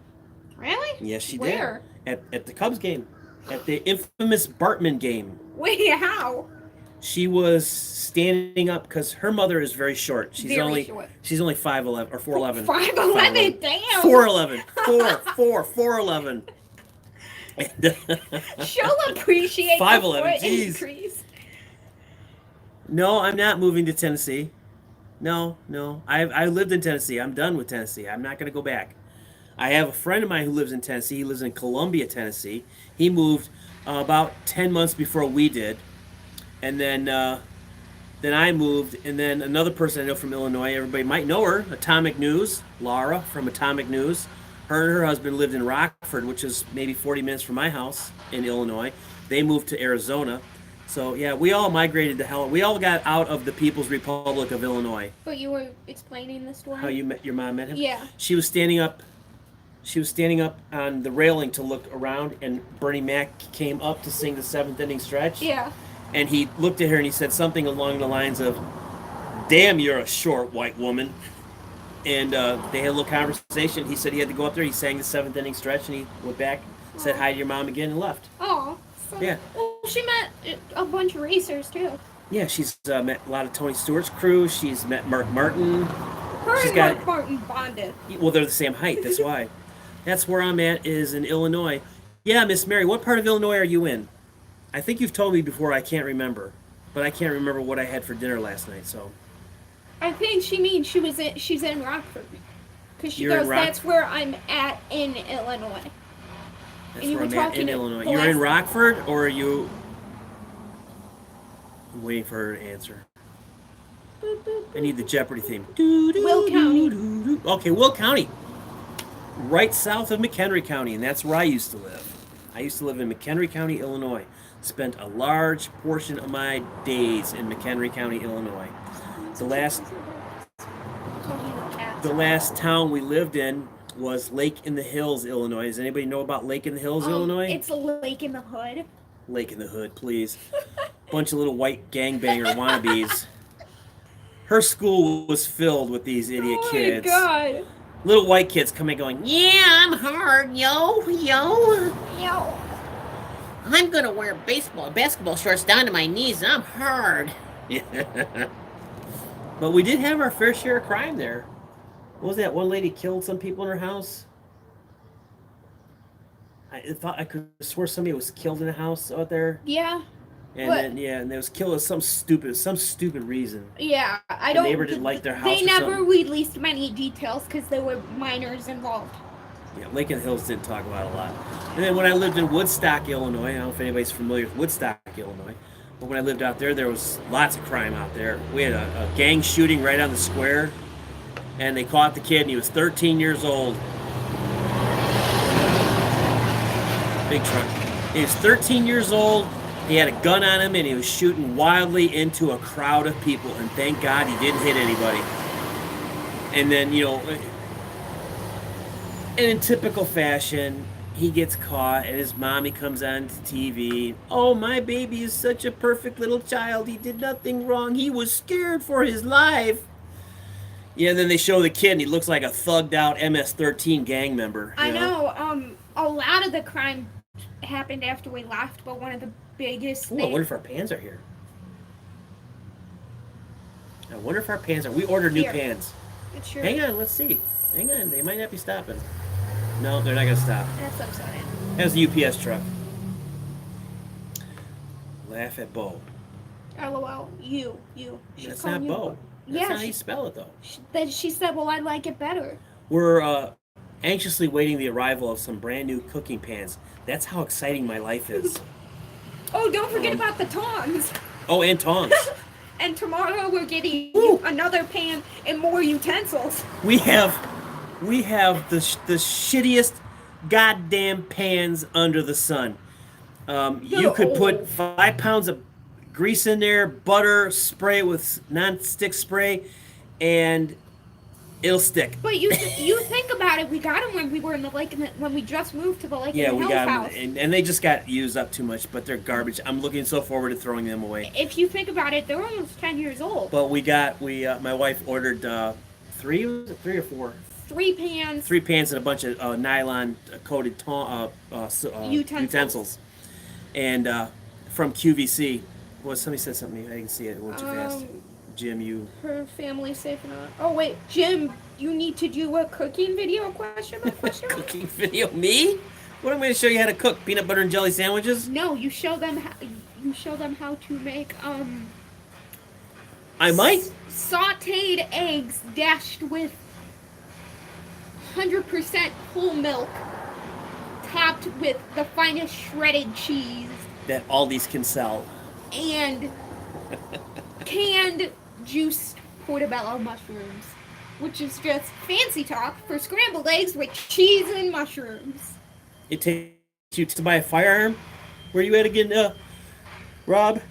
Really? Yes, she Where? did. At the Cubs game, at the infamous Bartman game. Wait, how? She was standing up because her mother is very short. She's Very only short. she's only 5'11" or 4'11". 5'11", damn. 4'11". 4'11". She'll appreciate 5'11", the foot jeez. increase. No, I'm not moving to Tennessee. No. I lived in Tennessee. I'm done with Tennessee. I'm not going to go back. I have a friend of mine who lives in Tennessee. He lives in Columbia, Tennessee. He moved about 10 months before we did. And then I moved. And then another person I know from Illinois, everybody might know her, Atomic News, Laura from Atomic News. Her and her husband lived in Rockford, which is maybe 40 minutes from my house in Illinois. They moved to Arizona. So, yeah, we all migrated to hell. We all got out of the People's Republic of Illinois. But you were explaining the story? How your mom met him? Yeah. She was standing up on the railing to look around, and Bernie Mac came up to sing the seventh inning stretch. Yeah. And he looked at her and he said something along the lines of, "Damn, you're a short white woman." And they had a little conversation. He said he had to go up there. He sang the seventh inning stretch, and he went back, said hi to your mom again, and left. Oh. So, Yeah. Well, she met a bunch of racers, too. Yeah, she's met a lot of Tony Stewart's crew. She's met Mark Martin. Her She's and got- Mark Martin bonded. Well, they're the same height. That's why. That's where I'm at, is in Illinois. Yeah, Miss Mary, what part of Illinois are you in? I think you've told me before. I can't remember, but I can't remember what I had for dinner last night. So I think she means she's in Rockford. Because she You're in goes, Rock- that's where I'm at in Illinois. that's And you where were I'm at talking in to Illinois. the You're in last- Rockford, or are you? I'm waiting for her to answer. Boop, boop, I need the Jeopardy theme. Will County. Okay, Will County. Right south of McHenry County, and that's where I used to live. I used to live in McHenry County, Illinois. Spent a large portion of my days in McHenry County, Illinois. The last town we lived in was Lake in the Hills, Illinois. Does anybody know about Lake in the Hills, Illinois? It's a lake in the hood. Lake in the Hood, please. Bunch of little white gangbanger wannabes. her school was filled with these idiot kids. Oh my god. Little white kids coming going, yeah, I'm hard, yo. Yo. I'm gonna wear basketball shorts down to my knees. I'm hard. Yeah. But we did have our fair share of crime there. What was that? One lady killed some people in her house. I thought I could swear somebody was killed in a house out there. Yeah. And What? then and they was killed for some stupid reason. Yeah. I The don't. neighbor didn't like their house They or never something. released many details because there were minors involved. Yeah, Lincoln Hills didn't talk about it a lot. And then when I lived in Woodstock, Illinois, I don't know if anybody's familiar with Woodstock, Illinois, but when I lived out there was lots of crime out there. We had a gang shooting right on the square, and they caught the kid, and he was 13 years old. Big truck. He was 13 years old. He had a gun on him, and he was shooting wildly into a crowd of people, and thank God he didn't hit anybody. And then, and in typical fashion, he gets caught, and his mommy comes on to TV. Oh, my baby is such a perfect little child. He did nothing wrong. He was scared for his life. Yeah, and then they show the kid, and he looks like a thugged out MS-13 gang member. I know. A lot of the crime happened after we left, but one of the biggest Ooh, I things. wonder if our pans are here. I wonder if our pans are. We ordered new Here. pans. It's your, Hang on, let's see. Hang on, they might not be stopping. No, they're not going to stop. That's upsetting. That's the UPS truck. Laugh at Bo. LOL. You. She's That's calling not you Bo. That's Yeah, not how you spell it, though. Then she said, "Well, I like it better." We're anxiously waiting the arrival of some brand new cooking pans. That's how exciting my life is. Oh, don't forget about the tongs. Oh, and tongs. And tomorrow we're getting Woo. another pan and more utensils. We have the shittiest goddamn pans under the sun. You could put 5 pounds of grease in there, butter, spray it with non-stick spray, and it'll stick. But you think about it, we got them when we were in the lake, when we just moved to the lake Yeah, in the we Hills got house. them, and they just got used up too much, but they're garbage. I'm looking so forward to throwing them away. If you think about it, they're almost 10 years old. But my wife ordered three or four? 3 pans. 3 pans and a bunch of nylon coated utensils. And from QVC. Well, somebody said something. I didn't see it. It went too fast. Jim, you. Her family safe enough. Oh wait, Jim, you need to do a cooking video? Question mark? Cooking video? Me? What am I going to show you how to cook? Peanut butter and jelly sandwiches? No, you show them how. You show them how to make I might. sautéed eggs dashed with 100% whole milk, topped with the finest shredded cheese That Aldi's can sell. and canned juiced portobello mushrooms, which is just fancy talk for scrambled eggs with cheese and mushrooms. It takes you to buy a firearm. Where you at again, Rob?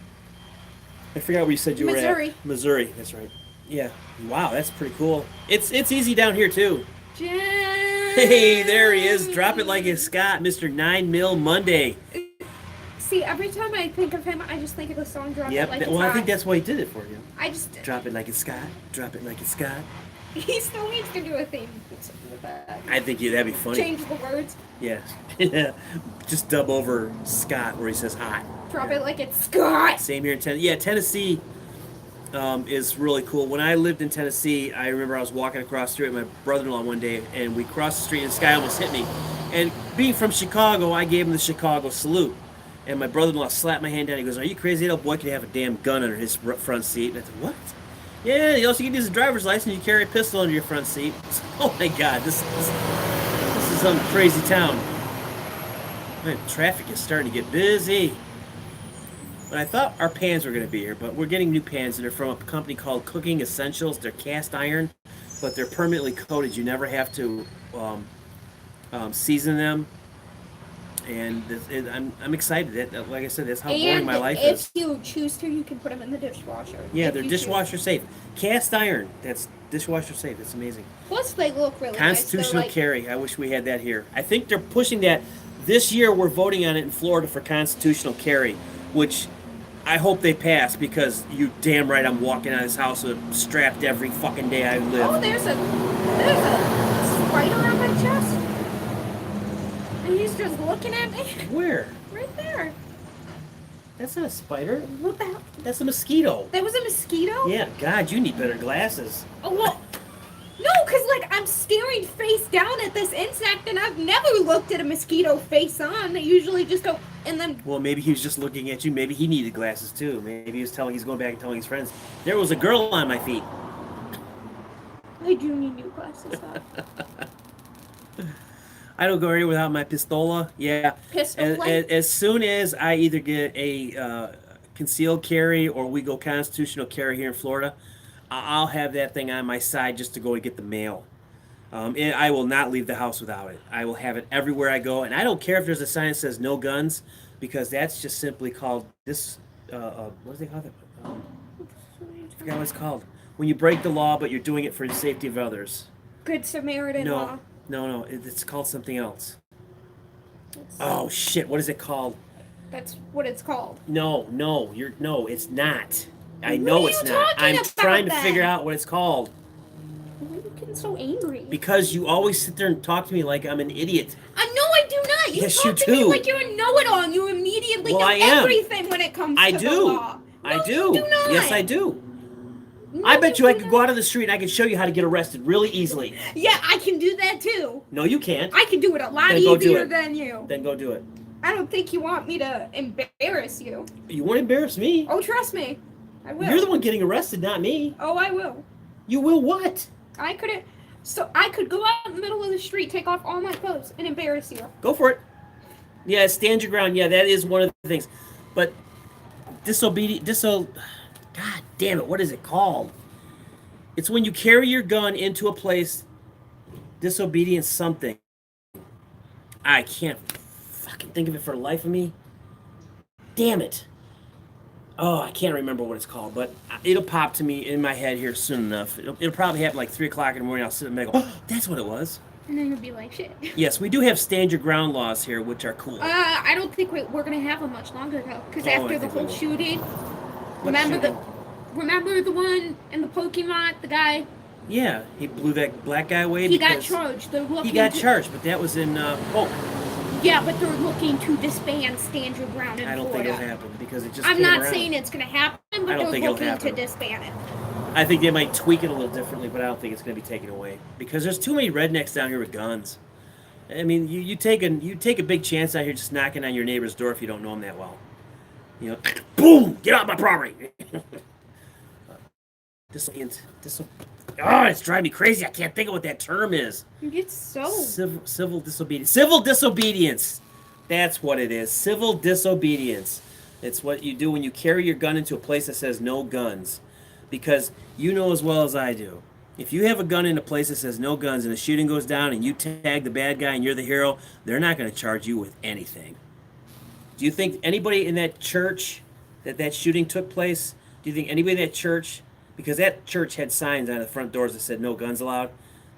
I forgot where you said you were Missouri. at. Missouri. That's right. Yeah. Wow, that's pretty cool. It's easy down here too. Jim. Hey, there he is. Drop it like it's Scott, Mr. 9mm Monday. See, every time I think of him, I just think of the song "Drop Yep. It Like It's Well, I Hot." think that's why he did it for you. I just. Drop it like it's Scott. Drop it like it's Scott. He still needs to do a theme with that. I think that'd be funny. Change the words. Yeah. Just dub over Scott where he says hot. Drop it like it's Scott. Same here in Tennessee. Yeah, Tennessee is really cool. When I lived in Tennessee, I remember I was walking across the street with my brother-in-law one day, and we crossed the street, and this guy almost hit me. And being from Chicago, I gave him the Chicago salute. And my brother-in-law slapped my hand down. He goes, "Are you crazy? That old boy could have a damn gun under his front seat." And I said, "What?" "Yeah, you also get his driver's license. You carry a pistol under your front seat." Oh my God, this is some crazy town. Man, traffic is starting to get busy. But I thought our pans were going to be here, but we're getting new pans, and they're from a company called Cooking Essentials. They're cast iron, but they're permanently coated. You never have to season them. And I'm excited. Like I said, that's how boring my life is. If you choose to, you can put them in the dishwasher. Yeah, if they're you dishwasher safe. Cast iron. That's dishwasher safe. That's amazing. choose. Plus, they look really Constitutional nice. carry. I wish we had that here. I think they're pushing that. This year we're voting on it in Florida for constitutional carry, which I hope they pass because you damn right I'm walking out of this house with strapped every fucking day I Oh, live. there's a spider on my chest. And he's just looking at me. Where? Right there. That's not a spider. What the hell? That's a mosquito. That was a mosquito? Yeah, God, you need better glasses. Oh, well. No, because, like, I'm staring face down at this insect, and I've never looked at a mosquito face on. They usually just go, and then... Well, maybe he was just looking at you. Maybe he needed glasses, too. Maybe he was he's going back and telling his friends, there was a girl on my feet. I do need new glasses, though. I don't go anywhere without my pistola. Yeah. Pistol light? As soon as I either get a concealed carry or we go constitutional carry here in Florida, I'll have that thing on my side just to go and get the mail. And I will not leave the house without it. I will have it everywhere I go, and I don't care if there's a sign that says no guns, because that's just simply called this. What do they call it? I forgot what it's called. When you break the law, but you're doing it for the safety of others. Good Samaritan law. No. It's called something else. It's- Oh shit! What is it called? That's what it's called. No, it's not. I What know are it's you not. talking I'm about trying to then? figure out what it's called. Why are you getting so angry? Because you always sit there and talk to me like I'm an idiot. I know I do not. You Yes, talk you to me do. like you're a know-it-all. You immediately Well, know I am. everything when it comes I to do. the law. No, I do. You do not. Yes, I do. No, I bet you I could do go not. out on the street and I could show you how to get arrested really easily. Yeah, I can do that too. No, you can't. I can do it a lot Then go do easier it. than you. Then go do it. I don't think you want me to embarrass you. You won't embarrass me. Oh, trust me. I will. You're the one getting arrested, not me. Oh, I will. You will what? I couldn't. So I could go out in the middle of the street, take off all my clothes, and embarrass you. Go for it. Yeah, stand your ground. Yeah, that is one of the things. But God damn it, what is it called? It's when you carry your gun into a place, disobedience something. I can't fucking think of it for the life of me. Damn it. Oh, I can't remember what it's called, but it'll pop to me in my head here soon enough. It'll probably happen like 3 o'clock in the morning. I'll sit and go, oh, that's what it was. And then you'll be like, shit. Yes, we do have stand your ground laws here, which are cool. I don't think we're going to have them much longer, though. Because Oh, I after the think we whole will. shooting, What remember shooting? the one in the Pokemon, the guy? Yeah, he blew that black guy away. He got because charged. They're looking He got to, charged, but that was in Polk. Yeah, but they're looking to disband Stand Your Ground in I don't Florida. think it'll happen because it just I'm came not around. saying it's going to happen, I but don't they're think it'll looking to happen. disband it. I think they might tweak it a little differently, but I don't think it's going to be taken away because there's too many rednecks down here with guns. I mean, you take a big chance out here just knocking on your neighbor's door if you don't know them that well. You know, boom, get out my property. Oh, it's driving me crazy. I can't think of what that term is. It's so... Civil disobedience. Civil disobedience. That's what it is. Civil disobedience. It's what you do when you carry your gun into a place that says no guns. Because you know as well as I do, if you have a gun in a place that says no guns and the shooting goes down and you tag the bad guy and you're the hero, they're not going to charge you with anything. Do you think anybody in that church that shooting took place, do you think anybody in that church, because that church had signs on the front doors that said no guns allowed,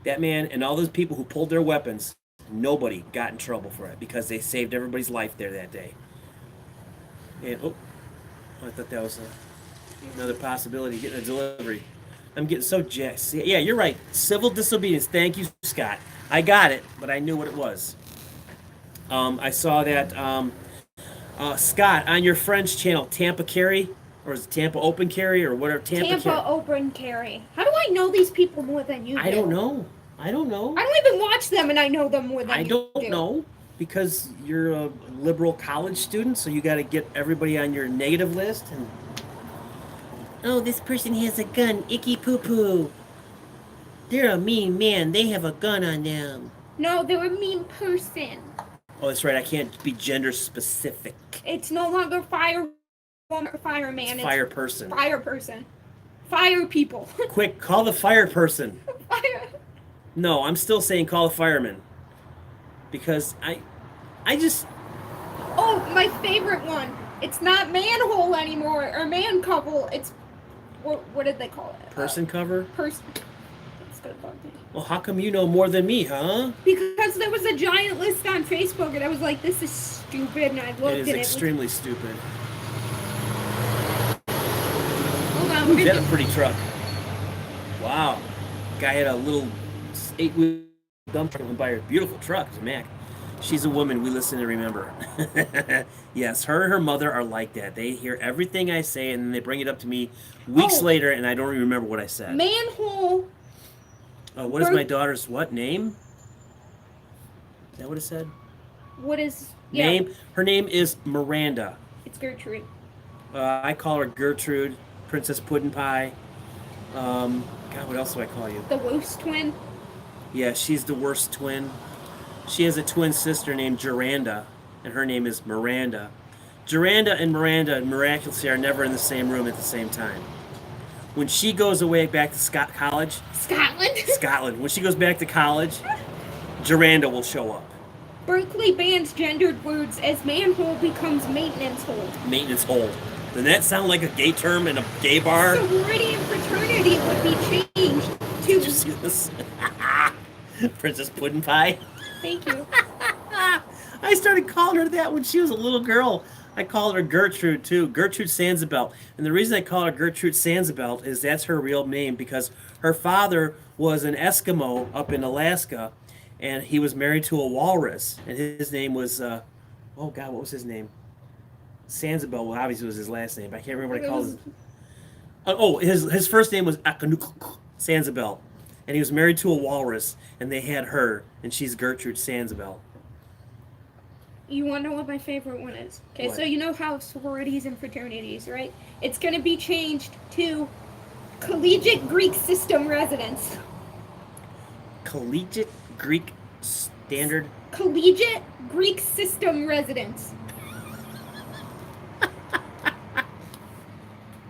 that man and all those people who pulled their weapons, nobody got in trouble for it because they saved everybody's life there that day. And, I thought that was another possibility, getting a delivery. I'm getting so jazzed. Yeah, you're right. Civil disobedience. Thank you, Scott. I got it, but I knew what it was. I saw that, Scott, on your friend's channel, Tampa Carry, or is it Tampa Open Carry, or whatever? Tampa Open Carry. How do I know these people more than you do? I don't know. I don't even watch them, and I know them more than I you do. don't know because you're a liberal college student, so you got to get everybody on your negative list. And oh, this person has a gun. Icky poo poo. They're a mean man. They have a gun on them. No, they're a mean person. Oh, that's right. I can't be gender specific. It's no longer firewoman or fireman. It's fire person. Fire person. Fire people. Quick, call the fire person. Fire. No, I'm still saying call the fireman. Because I just... Oh, my favorite one. It's not manhole anymore, or man couple. It's... What did they call it? Person cover? Person. That's gonna bug me. Well, how come you know more than me, huh? Because there was a giant list on Facebook, and I was like, this is stupid, and I looked It is and extremely stupid. down. Is that a pretty truck? Wow. Guy had a little 8-wheel dump truck went by her. Beautiful truck. It's a Mack. She's a woman we listen to remember. Yes, her and her mother are like that. They hear everything I say and then they bring it up to me weeks Oh. later and I don't even remember what I said. Manhole. What is my daughter's what name? Is that what it said? What is Name? Her name is Miranda. It's Gertrude. I call her Gertrude, Princess Puddin' Pie. God, what else do I call you? The worst twin. Yeah, she's the worst twin. She has a twin sister named Geranda, and her name is Miranda. Geranda and Miranda miraculously are never in the same room at the same time. When she goes away back to college, Scotland. when she goes back to college, Geranda will show up. Berkeley bans gendered words as manhole becomes maintenance hold. Maintenance hold. Doesn't that sound like a gay term in a gay bar? Sorority and fraternity would be changed Did you to. see this? Princess Puddin' Pie. Thank you. I started calling her that when she was a little girl. I called her Gertrude too, Gertrude Sanzabelt. And the reason I call her Gertrude Sanzabelt is that's her real name because her father was an Eskimo up in Alaska, and he was married to a walrus, and his name was, oh God, what was his name? Sanzabelt. Well, obviously was his last name, but I can't remember what I called him. His first name was Akanuk Sanzabelt, and he was married to a walrus, and they had her, and she's Gertrude Sanzabelt. You want to know what my favorite one is? Okay, What? so you know how sororities and fraternities, right? It's going to be changed to collegiate Greek system residence. Collegiate Greek Standard. Collegiate Greek system residence.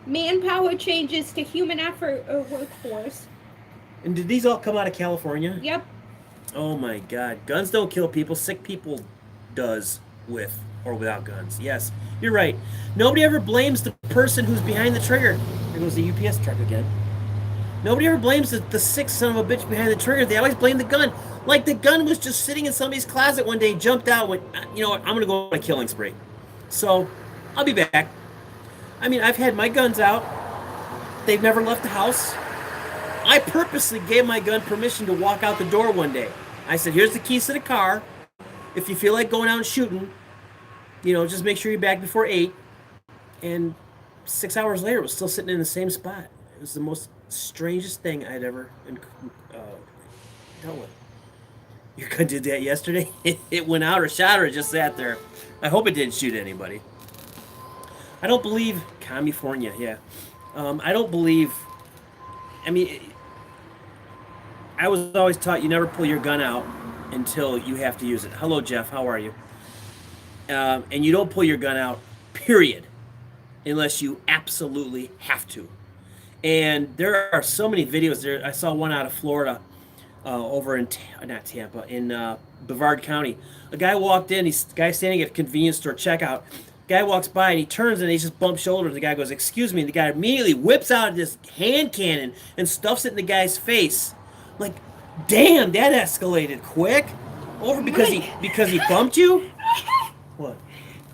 Manpower changes to human effort or workforce. And did these all come out of California? Yep. Oh my God. Guns don't kill people. Sick people does with or without guns. Yes, you're right. Nobody ever blames the person who's behind the trigger. There goes the UPS truck again. Nobody ever blames the sick son of a bitch behind the trigger. They always blame the gun. Like the gun was just sitting in somebody's closet one day, jumped out, went, you know what, I'm going to go on a killing spree. So, I'll be back. I mean, I've had my guns out. They've never left the house. I purposely gave my gun permission to walk out the door one day. I said, here's the keys to the car. If you feel like going out and shooting, you know, just make sure you're back before 8. And 6 hours later, it was still sitting in the same spot. It was the most strangest thing I'd ever dealt with. Your gun did that yesterday? It went out or shot or it just sat there. I hope it didn't shoot anybody. I don't believe California, yeah. I don't believe, I mean, I was always taught you never pull your gun out until you have to use it. Hello, Jeff. How are you? And you don't pull your gun out, period, unless you absolutely have to. And there are so many videos there. I saw one out of Florida, over in not Tampa, in Brevard County. A guy walked in. He's guy standing at a convenience store checkout. Guy walks by and he turns and he just bumps shoulders. The guy goes, "Excuse me." And the guy immediately whips out this hand cannon and stuffs it in the guy's face. Like, damn, that escalated quick. Over because he bumped you? What?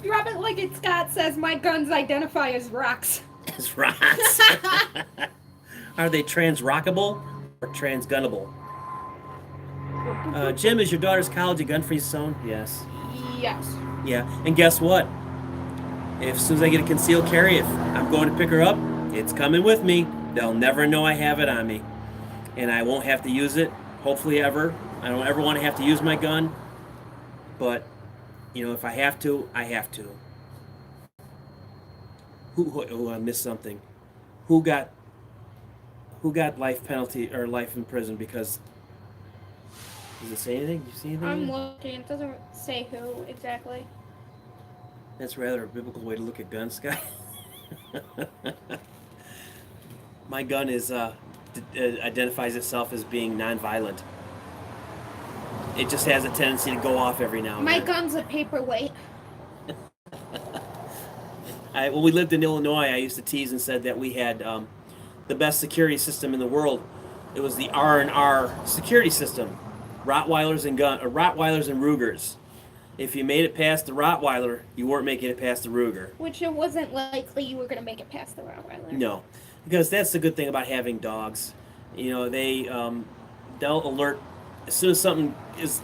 Robert Leggett Scott says my guns identify as rocks. As rocks. Are they trans-rockable or trans-gunnable? Jim, is your daughter's college a gun-free zone? Yes. Yes. Yeah, and guess what? As soon as I get a concealed carry, if I'm going to pick her up, it's coming with me. They'll never know I have it on me. And I won't have to use it, hopefully ever. I don't ever want to have to use my gun. But, you know, if I have to, I have to. I missed something. Who got life penalty or life in prison because... Does it say anything? Do you see anything? I'm looking. It doesn't say who exactly. That's rather a biblical way to look at guns, Scott. My gun is identifies itself as being nonviolent. It just has a tendency to go off every now and My then. gun's a paperweight. When we lived in Illinois, I used to tease and said that we had the best security system in the world. It was the R&R security system, Rottweilers and Rugers. If you made it past the Rottweiler, you weren't making it past the Ruger. Which it wasn't likely you were going to make it past the Rottweiler. No. because that's the good thing about having dogs. You know, they'll alert as soon as something is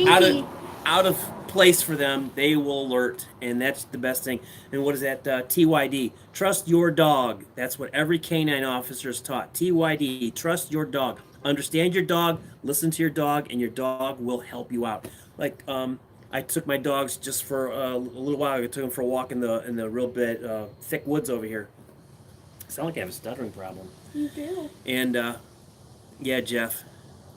out of Kinky. out of place for them. They will alert, and that's the best thing. And what is that? TYD. Trust your dog. That's what every canine officer is taught. TYD. Trust your dog. Understand your dog. Listen to your dog, and your dog will help you out. Like I took my dogs just for a little while. I took them for a walk in the real bit thick woods over here. I sound like I have a stuttering problem. You do. And yeah, Jeff.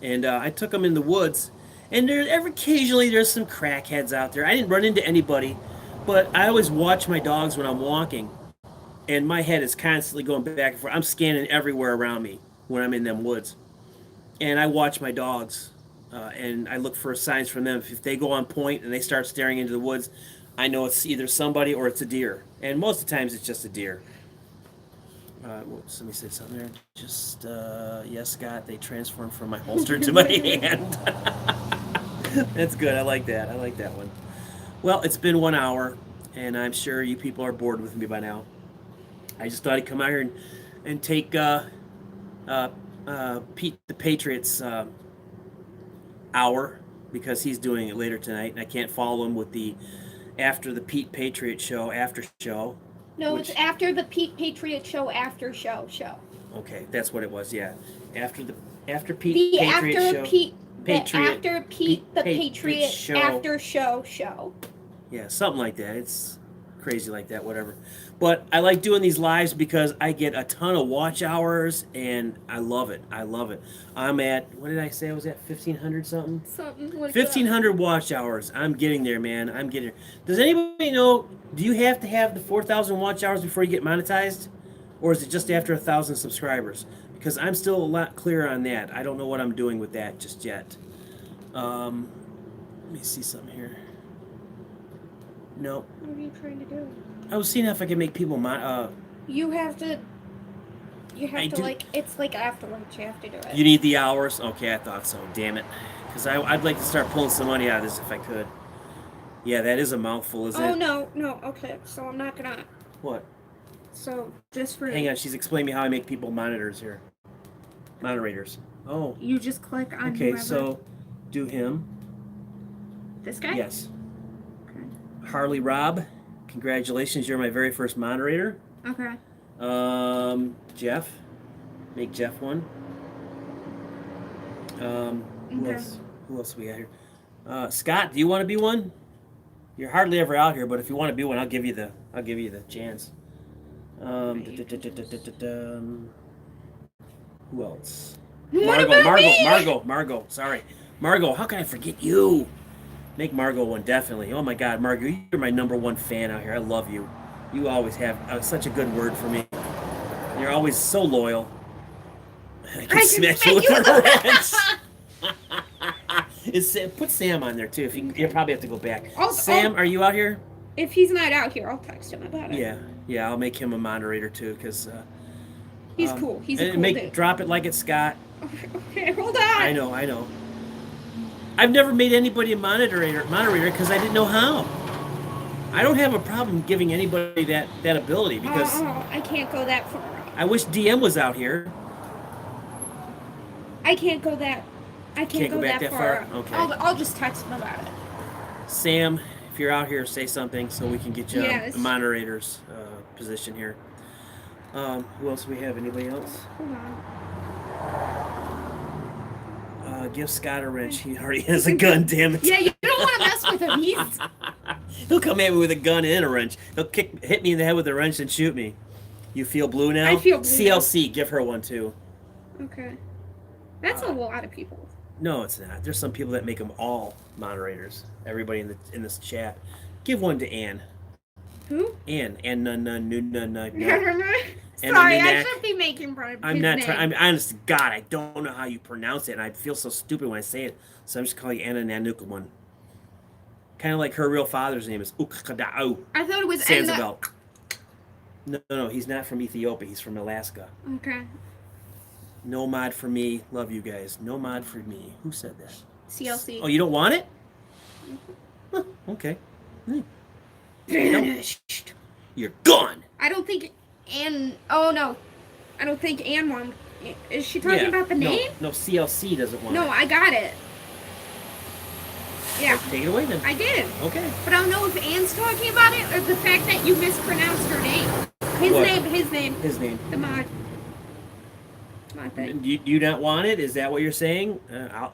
And I took them in the woods, and occasionally there's some crackheads out there. I didn't run into anybody, but I always watch my dogs when I'm walking, and my head is constantly going back and forth. I'm scanning everywhere around me when I'm in them woods, and I watch my dogs, and I look for signs from them. If they go on point and they start staring into the woods, I know it's either somebody or it's a deer, and most of the times it's just a deer. Somebody said something there. Just, yes, Scott, they transformed from my holster to my hand. That's good. I like that. I like that one. Well, it's been 1 hour, and I'm sure you people are bored with me by now. I just thought I'd come out here and take Pete the Patriot's hour, because he's doing it later tonight, and I can't follow him with the after the Pete Patriot show after show. No, it's after the Pete Patriot show after show. Okay, that's what it was. Yeah, after Pete The Patriot after show. Pete. Patriot. After Pete the Patriot show. after show. Yeah, something like that. It's crazy like that. Whatever. But I like doing these lives because I get a ton of watch hours, and I love it. I love it. I'm at, what did I say? I was at 1,500 something. Something like 1,500 watch hours. I'm getting there, man. I'm getting there. Does anybody know, do you have to have the 4,000 watch hours before you get monetized? Or is it just after 1,000 subscribers? Because I'm still a lot clearer on that. I don't know what I'm doing with that just yet. Let me see something here. No. What are you trying to do? I was seeing if I could make people You have to. You have I to do- like. It's like afterwards. You have to do it. You need the hours? Okay, I thought so. Damn it. Because I'd like to start pulling some money out of this if I could. Yeah, that is a mouthful, isn't Oh it? no. Okay. So I'm not gonna. What? So just for. Hang on, she's explaining me how I make people monitors here. Moderators. Oh, You just click on. okay, whoever. so do him. This guy. Yes. Okay. Harley Robb, congratulations, you're my very first moderator. Okay. Jeff, make Jeff one. Who Okay. else? Who else we got here? Scott, do you want to be one? You're hardly ever out here, but if you want to be one, I'll give you the chance. Who else? What about me? Margot. Sorry, Margot. How can I forget you? Make Margot one, definitely. Oh my God, Margot, you're my #1 fan out here. I love you. You always have such a good word for me. You're always so loyal. I can smash you with a wrench. Put Sam on there too. If you probably have to go back. Sam, are you out here? If he's not out here, I'll text him about it. Yeah. I'll make him a moderator too, because He's cool. He's a cool dude. Drop it like it's Scott. Okay, hold on. I know. I've never made anybody a moderator because I didn't know how. I don't have a problem giving anybody that ability, because I can't go that far. I wish DM was out here. I can't go that. I can't go back that that far. far? Okay. I'll just text him about it. Sam, if you're out here, say something so we can get you Yes. a moderator's position here. Who else do we have? Anybody else? Hold on. Give Scott a wrench. He already has a gun, damn it. Yeah, you don't want to mess with him. He'll come at me with a gun and a wrench. He'll hit me in the head with a wrench and shoot me. You feel blue now? I feel blue CLC, give her one too. Okay. That's a lot of people. No, it's not. There's some people that make them all moderators. Everybody in this chat. Give one to Ann. Who? Ann. No. Sorry, I should be making fun of I'm his not name. trying. I'm honest to God, I don't know how you pronounce it, and I feel so stupid when I say it. So I'm just calling you Anna Nanukamun. Kind of like her real father's name is Ukadao I thought it was Sanzabel. No, he's not from Ethiopia. He's from Alaska. Okay. No mod for me. Love you guys. No mod for me. Who said that? CLC. Oh, you don't want it? Huh, okay. Finished. You're gone. I don't think. And oh no, I don't think Anne won. Is she talking about the name? No, CLC doesn't want No, it. I got it. Yeah, Take it away then. I did. Okay. But I don't know if Anne's talking about it or the fact that you mispronounced her name. What? His name. The mod. Thing. Do you not want it? Is that what you're saying? I'll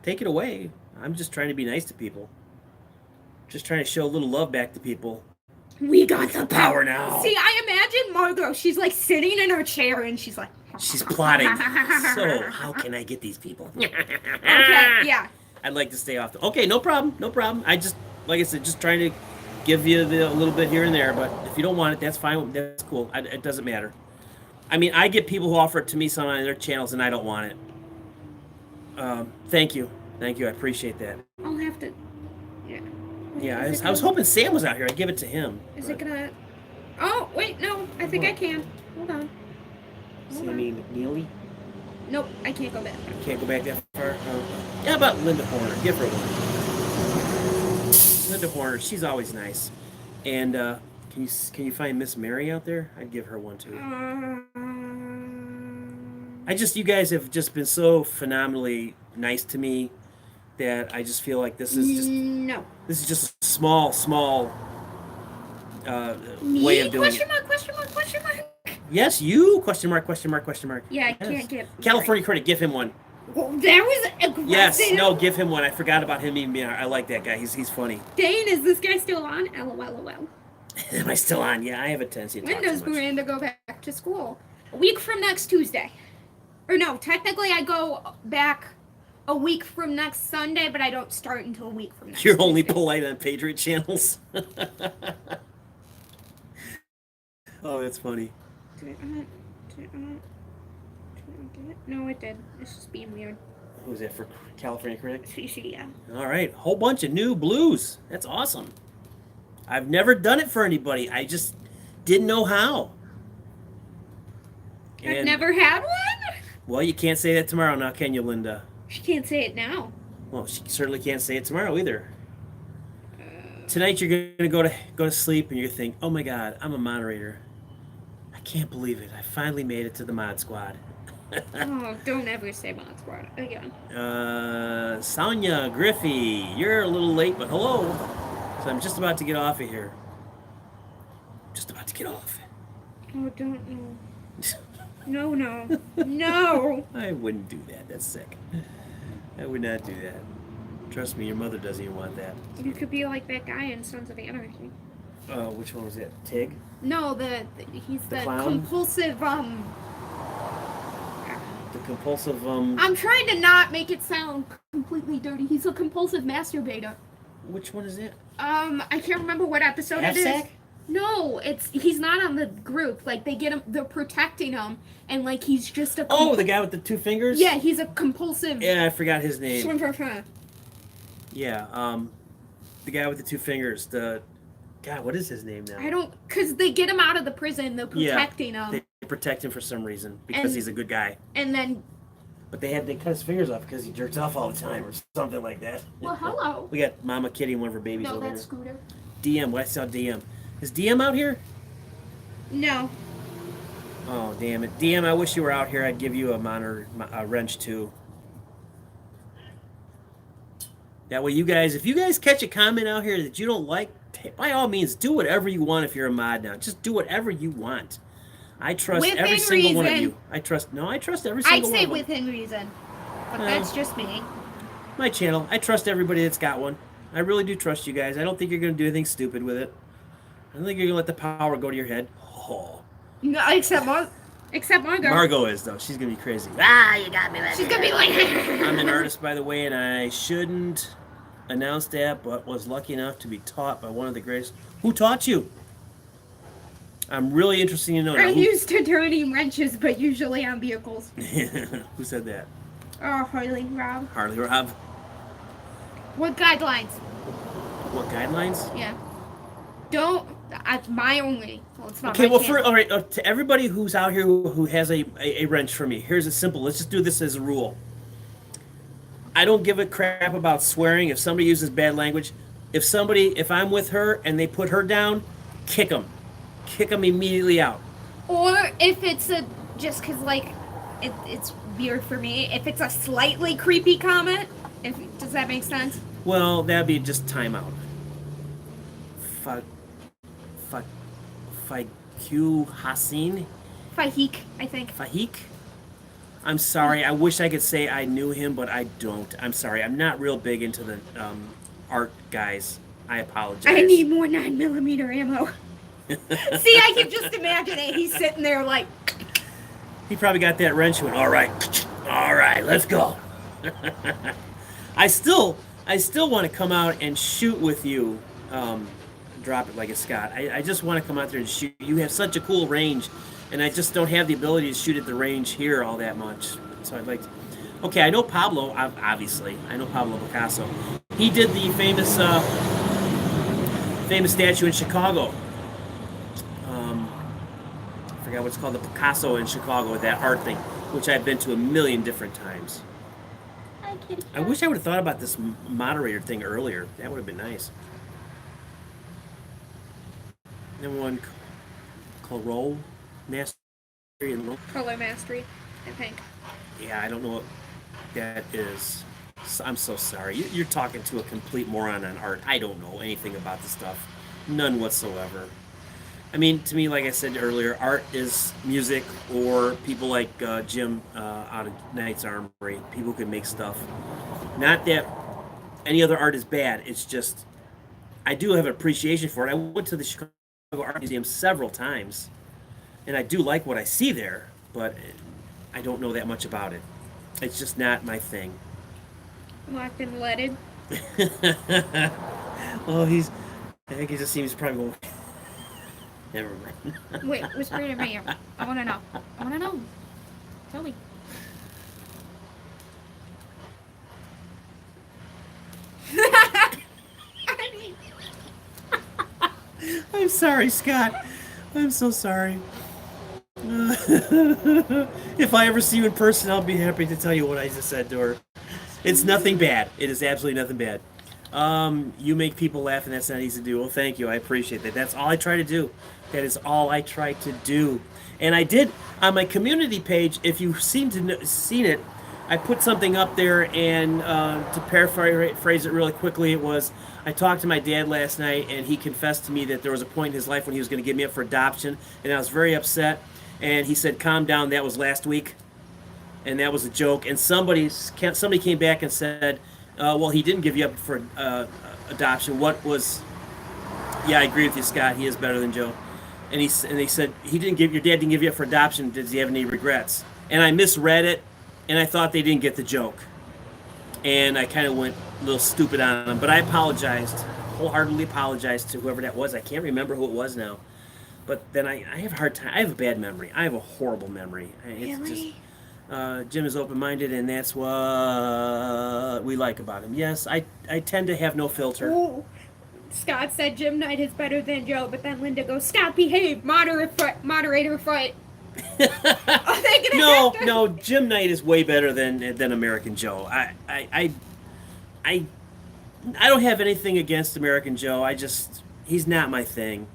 take it away. I'm just trying to be nice to people. Just trying to show a little love back to people. We got the Power now. See, I imagine Margot. She's like sitting in her chair and she's like. She's plotting. So how can I get these people? Okay, yeah. I'd like to stay off. Okay, no problem. No problem. I just, like I said, just trying to give you a little bit here and there. But if you don't want it, that's fine. That's cool. It doesn't matter. I mean, I get people who offer it to me on their channels, and I don't want it. Thank you. Thank you. I appreciate that. I'll have to. Yeah. Yeah, I was hoping Sam was out here. I'd give it to him. Is it gonna? Oh wait, no. I think I can. Hold on. Sammy McNeely? Nope, I can't go back. Can't go back that far. Yeah, how about Linda Horner? Give her one. Linda Horner, she's always nice. And can you find Miss Mary out there? I'd give her one too. You guys have just been so phenomenally nice to me that I just feel like this is just a small way of doing question it. Mark, question mark, question mark. Yes, you? Question mark, question mark, question mark. Yeah, I Yes. can't get. California Critic, give him one. Well, that was aggressive. Yes, no, give him one. I forgot about him even being. I like that guy. He's funny. Dane, is this guy still on? LOL. Am I still on? Yeah, I have a tendency to When talk does too much. Miranda go back to school? A week from next Tuesday. Or no, technically I go back a week from next Sunday, but I don't start until a week from next You're only Tuesday. polite on Patriot channels. Oh, that's funny. No, it did. It's just being weird. Who's that for California Critic? CC, yeah. All right, whole bunch of new blues. That's awesome. I've never done it for anybody. I just didn't know how. I've And- never had one? Well, you can't say that tomorrow now, can you, Linda? She can't say it now. Well, she certainly can't say it tomorrow either. Tonight you're gonna go to sleep and you're gonna think, "Oh my God, I'm a moderator. I can't believe it. I finally made it to the mod squad." Oh, don't ever say Mod Squad again. Sonia Griffey, you're a little late, but hello. So I'm just about to get off of here. Just about to get off. Oh, don't no. No. I wouldn't do that. That's sick. I would not do that. Trust me, your mother doesn't even want that. You could be like that guy in Sons of Anarchy. Which one was that? Tig? No, he's The the clown? compulsive, The compulsive, I'm trying to not make it sound completely dirty. He's a compulsive masturbator. which one is it? I can't remember what episode it is. Half-sack? No, he's not on the group. Like, they get him, they're protecting him, and like, he's just a Oh, the guy with the two fingers? Yeah, he's a compulsive Yeah, I forgot his name. swimmer. Yeah, the guy with the two fingers. God, what is his name now? I don't, because they get him out of the prison, they're protecting him, They protect him for some reason because And- he's a good guy. and then, But they cut his fingers off because he jerks off all the time or something like that. well, hello. We got Mama Kitty and one of her babies No, over that's here. Scooter. DM, what I saw DM. Is DM out here? No. Oh, damn it. DM, I wish you were out here. I'd give you a wrench too. That way you guys, if you guys catch a comment out here that you don't like, by all means, do whatever you want if you're a mod now. Just do whatever you want. I trust Within every single one of reason. you. I trust every I'd single one say of them. within reason. But Well. that's just me. My channel. I trust everybody that's got one. I really do trust you guys. I don't think you're going to do anything stupid with it. I don't think you're going to let the power go to your head. Oh. No, except Margot. Margot is, though. She's going to be crazy. Ah, you got me. She's gonna be like. I'm an artist, by the way, and I shouldn't announce that, but was lucky enough to be taught by one of the greatest. Who taught you? I'm really interested to know now. I'm used to turning wrenches, but usually on vehicles. Who said that? Oh, Harley, Rob. Harley Rob. What guidelines? What guidelines? Yeah. Don't. That's my only. Well, it's not Okay, my well, channel. all right, to everybody who's out here who has a wrench for me, here's a simple. Let's just do this as a rule. I don't give a crap about swearing. If somebody uses bad language, if I'm with her and they put her down, kick them immediately out. Or If it's a just because like it's weird for me. If it's a slightly creepy comment, if does that make sense? Well, that'd be just timeout. Fa, fa, Faiq Hassin? Fahik, I think. Fahik? I'm sorry. I wish I could say I knew him, but I don't. I'm sorry. I'm not real big into the art guys. I apologize. I need more 9mm ammo. See, I can just imagine it. He's sitting there like. He probably got that wrench and went, all right, let's go. I still want to come out and shoot with you. Drop it like a Scott. I just want to come out there and shoot. You have such a cool range, and I just don't have the ability to shoot at the range here all that much. So I'd like to. Okay, I know Pablo, obviously. I know Pablo Picasso. He did the famous statue in Chicago. I forgot what it's called, the Picasso in Chicago, that art thing, which I've been to a million different times. I wish I would have thought about this moderator thing earlier. That would have been nice. Then one called Roll Mastery and Roll. Color mastery, I think. Yeah, I don't know what that is. I'm so sorry. You're talking to a complete moron on art. I don't know anything about the stuff. None whatsoever. I mean, to me, like I said earlier, art is music, or people like Jim out of Knight's Armory. People can make stuff. Not that any other art is bad. It's just, I do have an appreciation for it. I went to the Chicago Art Museum several times, and I do like what I see there, but I don't know that much about it. It's just not my thing. Locked and leaded. Well, I think he just seems probably going. Never mind. Wait, whisper in my ear. I want to know. I want to know. Tell me. I'm sorry, Scott. I'm so sorry. If I ever see you in person, I'll be happy to tell you what I just said to her. It's nothing bad. It is absolutely nothing bad. You make people laugh, and that's not easy to do. Well, thank you. I appreciate that. That's all I try to do. That is all I try to do. And I did, on my community page, if you seem to seen it, I put something up there, and to paraphrase it really quickly, it was, I talked to my dad last night, and he confessed to me that there was a point in his life when he was going to give me up for adoption, and I was very upset. And he said, calm down, that was last week. And that was a joke. And somebody came back and said, well, he didn't give you up for adoption. What was... Yeah, I agree with you, Scott. He is better than Joe. And they said, your dad didn't give you up for adoption. Does he have any regrets? And I misread it, and I thought they didn't get the joke. And I kind of went a little stupid on them. But I apologized, wholeheartedly apologized to whoever that was. I can't remember who it was now. But then I have a hard time. I have a bad memory. I have a horrible memory. Really? Jim is open-minded, and that's what we like about him. Yes, I tend to have no filter. Ooh. Scott said Jim Knight is better than Joe, but then Linda goes, Scott, behave, moderator fight. No, Jim Knight is way better than American Joe. I don't have anything against American Joe. He's not my thing.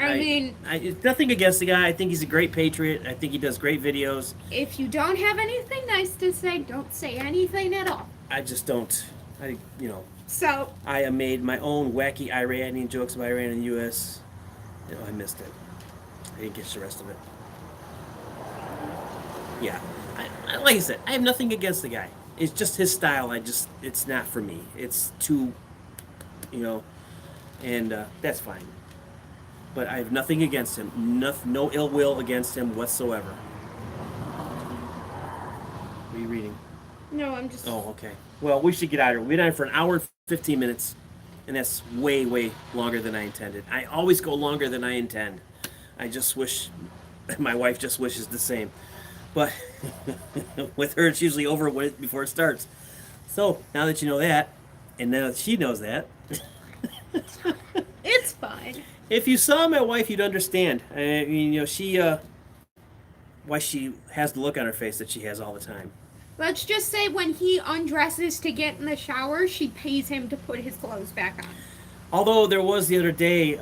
I mean, nothing against the guy. I think he's a great patriot. I think he does great videos. If you don't have anything nice to say, don't say anything at all. I just don't. So I have made my own wacky Iranian jokes about Iran and the U.S. I missed it. I didn't catch the rest of it. Yeah, like I said, I have nothing against the guy. It's just his style. It's not for me. It's too, and that's fine. But I have nothing against him. No ill will against him whatsoever. What are you reading? no, I'm just. Oh, okay. Well, we should get out of here. We've been on for an hour and 15 minutes, and that's way, way longer than I intended. I always go longer than I intend. I just wish, my wife just wishes the same. But with her, it's usually over before it starts. So, now that you know that, and now that she knows that. It's fine. If you saw my wife, you'd understand. I mean, she, why she has the look on her face that she has all the time. Let's just say when he undresses to get in the shower, she pays him to put his clothes back on. Although there was the other day,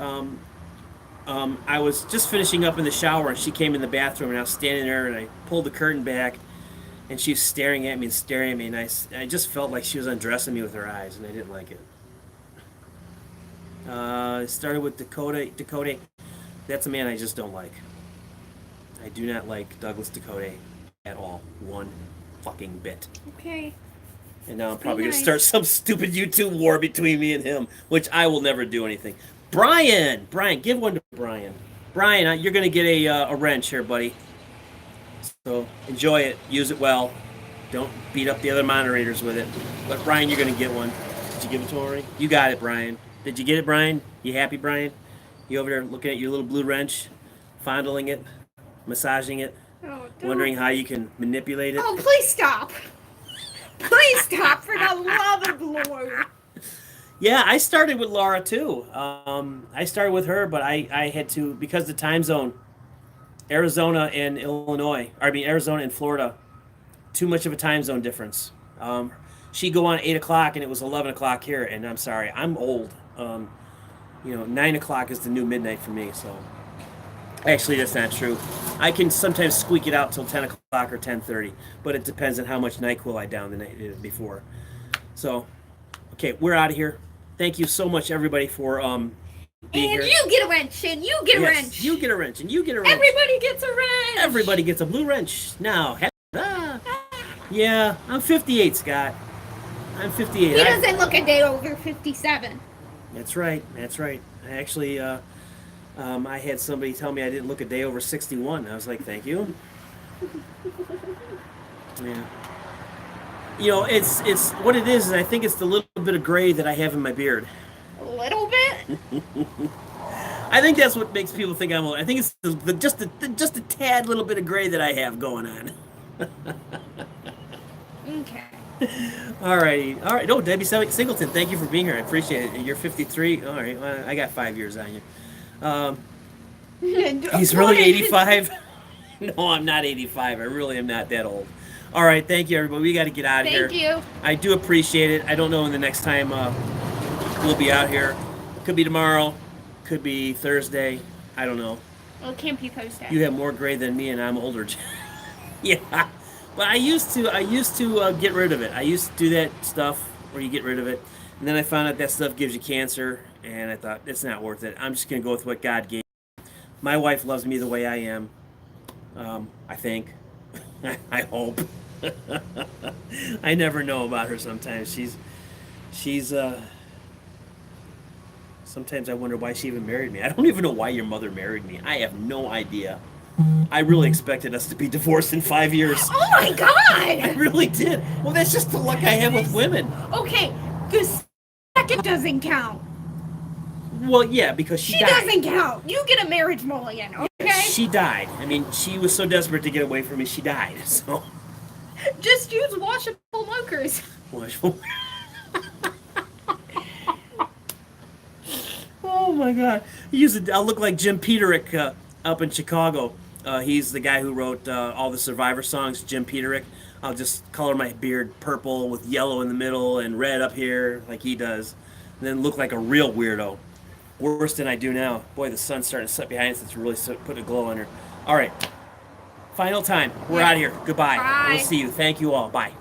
I was just finishing up in the shower, and she came in the bathroom, and I was standing there, and I pulled the curtain back, and she was staring at me and staring at me, and I just felt like she was undressing me with her eyes, and I didn't like it. It started with Dakota. Dakota, that's a man I just don't like. I do not like Douglas Dakota at all. One fucking bit. Okay. And now I'm Be probably going to nice. start some stupid YouTube war between me and him, which I will never do anything. Brian! Brian, give one to Brian. Brian, you're going to get a wrench here, buddy. So enjoy it. Use it well. Don't beat up the other moderators with it. But Brian, you're going to get one. Did you give it to him already? You got it, Brian. Did you get it, Brian? You happy, Brian? You over there looking at your little blue wrench, fondling it, massaging it, Oh, don't. wondering how you can manipulate it? Oh, please stop. Please stop, for the love of the Lord. Yeah, I started with Laura too. I started with her, but I had to, because the time zone, Arizona and Illinois, I mean Arizona and Florida, too much of a time zone difference. She'd go on 8 o'clock and it was 11 o'clock here, and I'm sorry, I'm old. 9 o'clock is the new midnight for me, so. Actually, that's not true. I can sometimes squeak it out till 10 o'clock or 10:30, but it depends on how much NyQuil I downed the night before. So, okay, we're out of here. Thank you so much, everybody, for being And here. you get a wrench, and you get a Yes, wrench. you get a wrench, and you get a wrench. Everybody gets a wrench. Everybody gets a blue wrench. Now, yeah, I'm 58, Scott. I'm 58. He doesn't look a day over 57. That's right. That's right. I actually, I had somebody tell me I didn't look a day over 61. I was like, thank you. Yeah. It's what it is I think it's the little bit of gray that I have in my beard. A little bit. I think that's what makes people think I'm old. I think it's just a tad little bit of gray that I have going on. Okay. All right. Oh, Debbie Singleton, thank you for being here. I appreciate it. You're 53. All right. Well, I got 5 years on you. He's really 85. No, I'm not 85. I really am not that old. All right. Thank you, everybody. We got to get out of here. Thank you. I do appreciate it. I don't know when the next time we'll be out here. Could be tomorrow. Could be Thursday. I don't know. Well, it can't be Thursday. You have more gray than me, and I'm older. Yeah. But I used to get rid of it. I used to do that stuff where you get rid of it, and then I found out that stuff gives you cancer, and I thought it's not worth it. I'm just gonna go with what God gave. My wife loves me the way I am. I think. I hope. I never know about her sometimes. She's sometimes I wonder why she even married me. I don't even know why your mother married me. I have no idea. I really expected us to be divorced in 5 years. Oh my I God! really did. Well, that's just the luck I have with women. Okay, the second doesn't count. Well, yeah, because she She died. doesn't count. You get a marriage mulligan, okay? She died. I mean, she was so desperate to get away from me, she died. So, Just use washable markers. Oh my God! I'll look like Jim Peterick up in Chicago. He's the guy who wrote all the Survivor songs. Jim Peterick. I'll just color my beard purple with yellow in the middle and red up here, like he does, and then look like a real weirdo. Worse than I do now. Boy, the sun's starting to set behind us. It's really putting a glow on her. All right. Final time. We're out of here. Goodbye. Bye. We'll see you. Thank you all. Bye.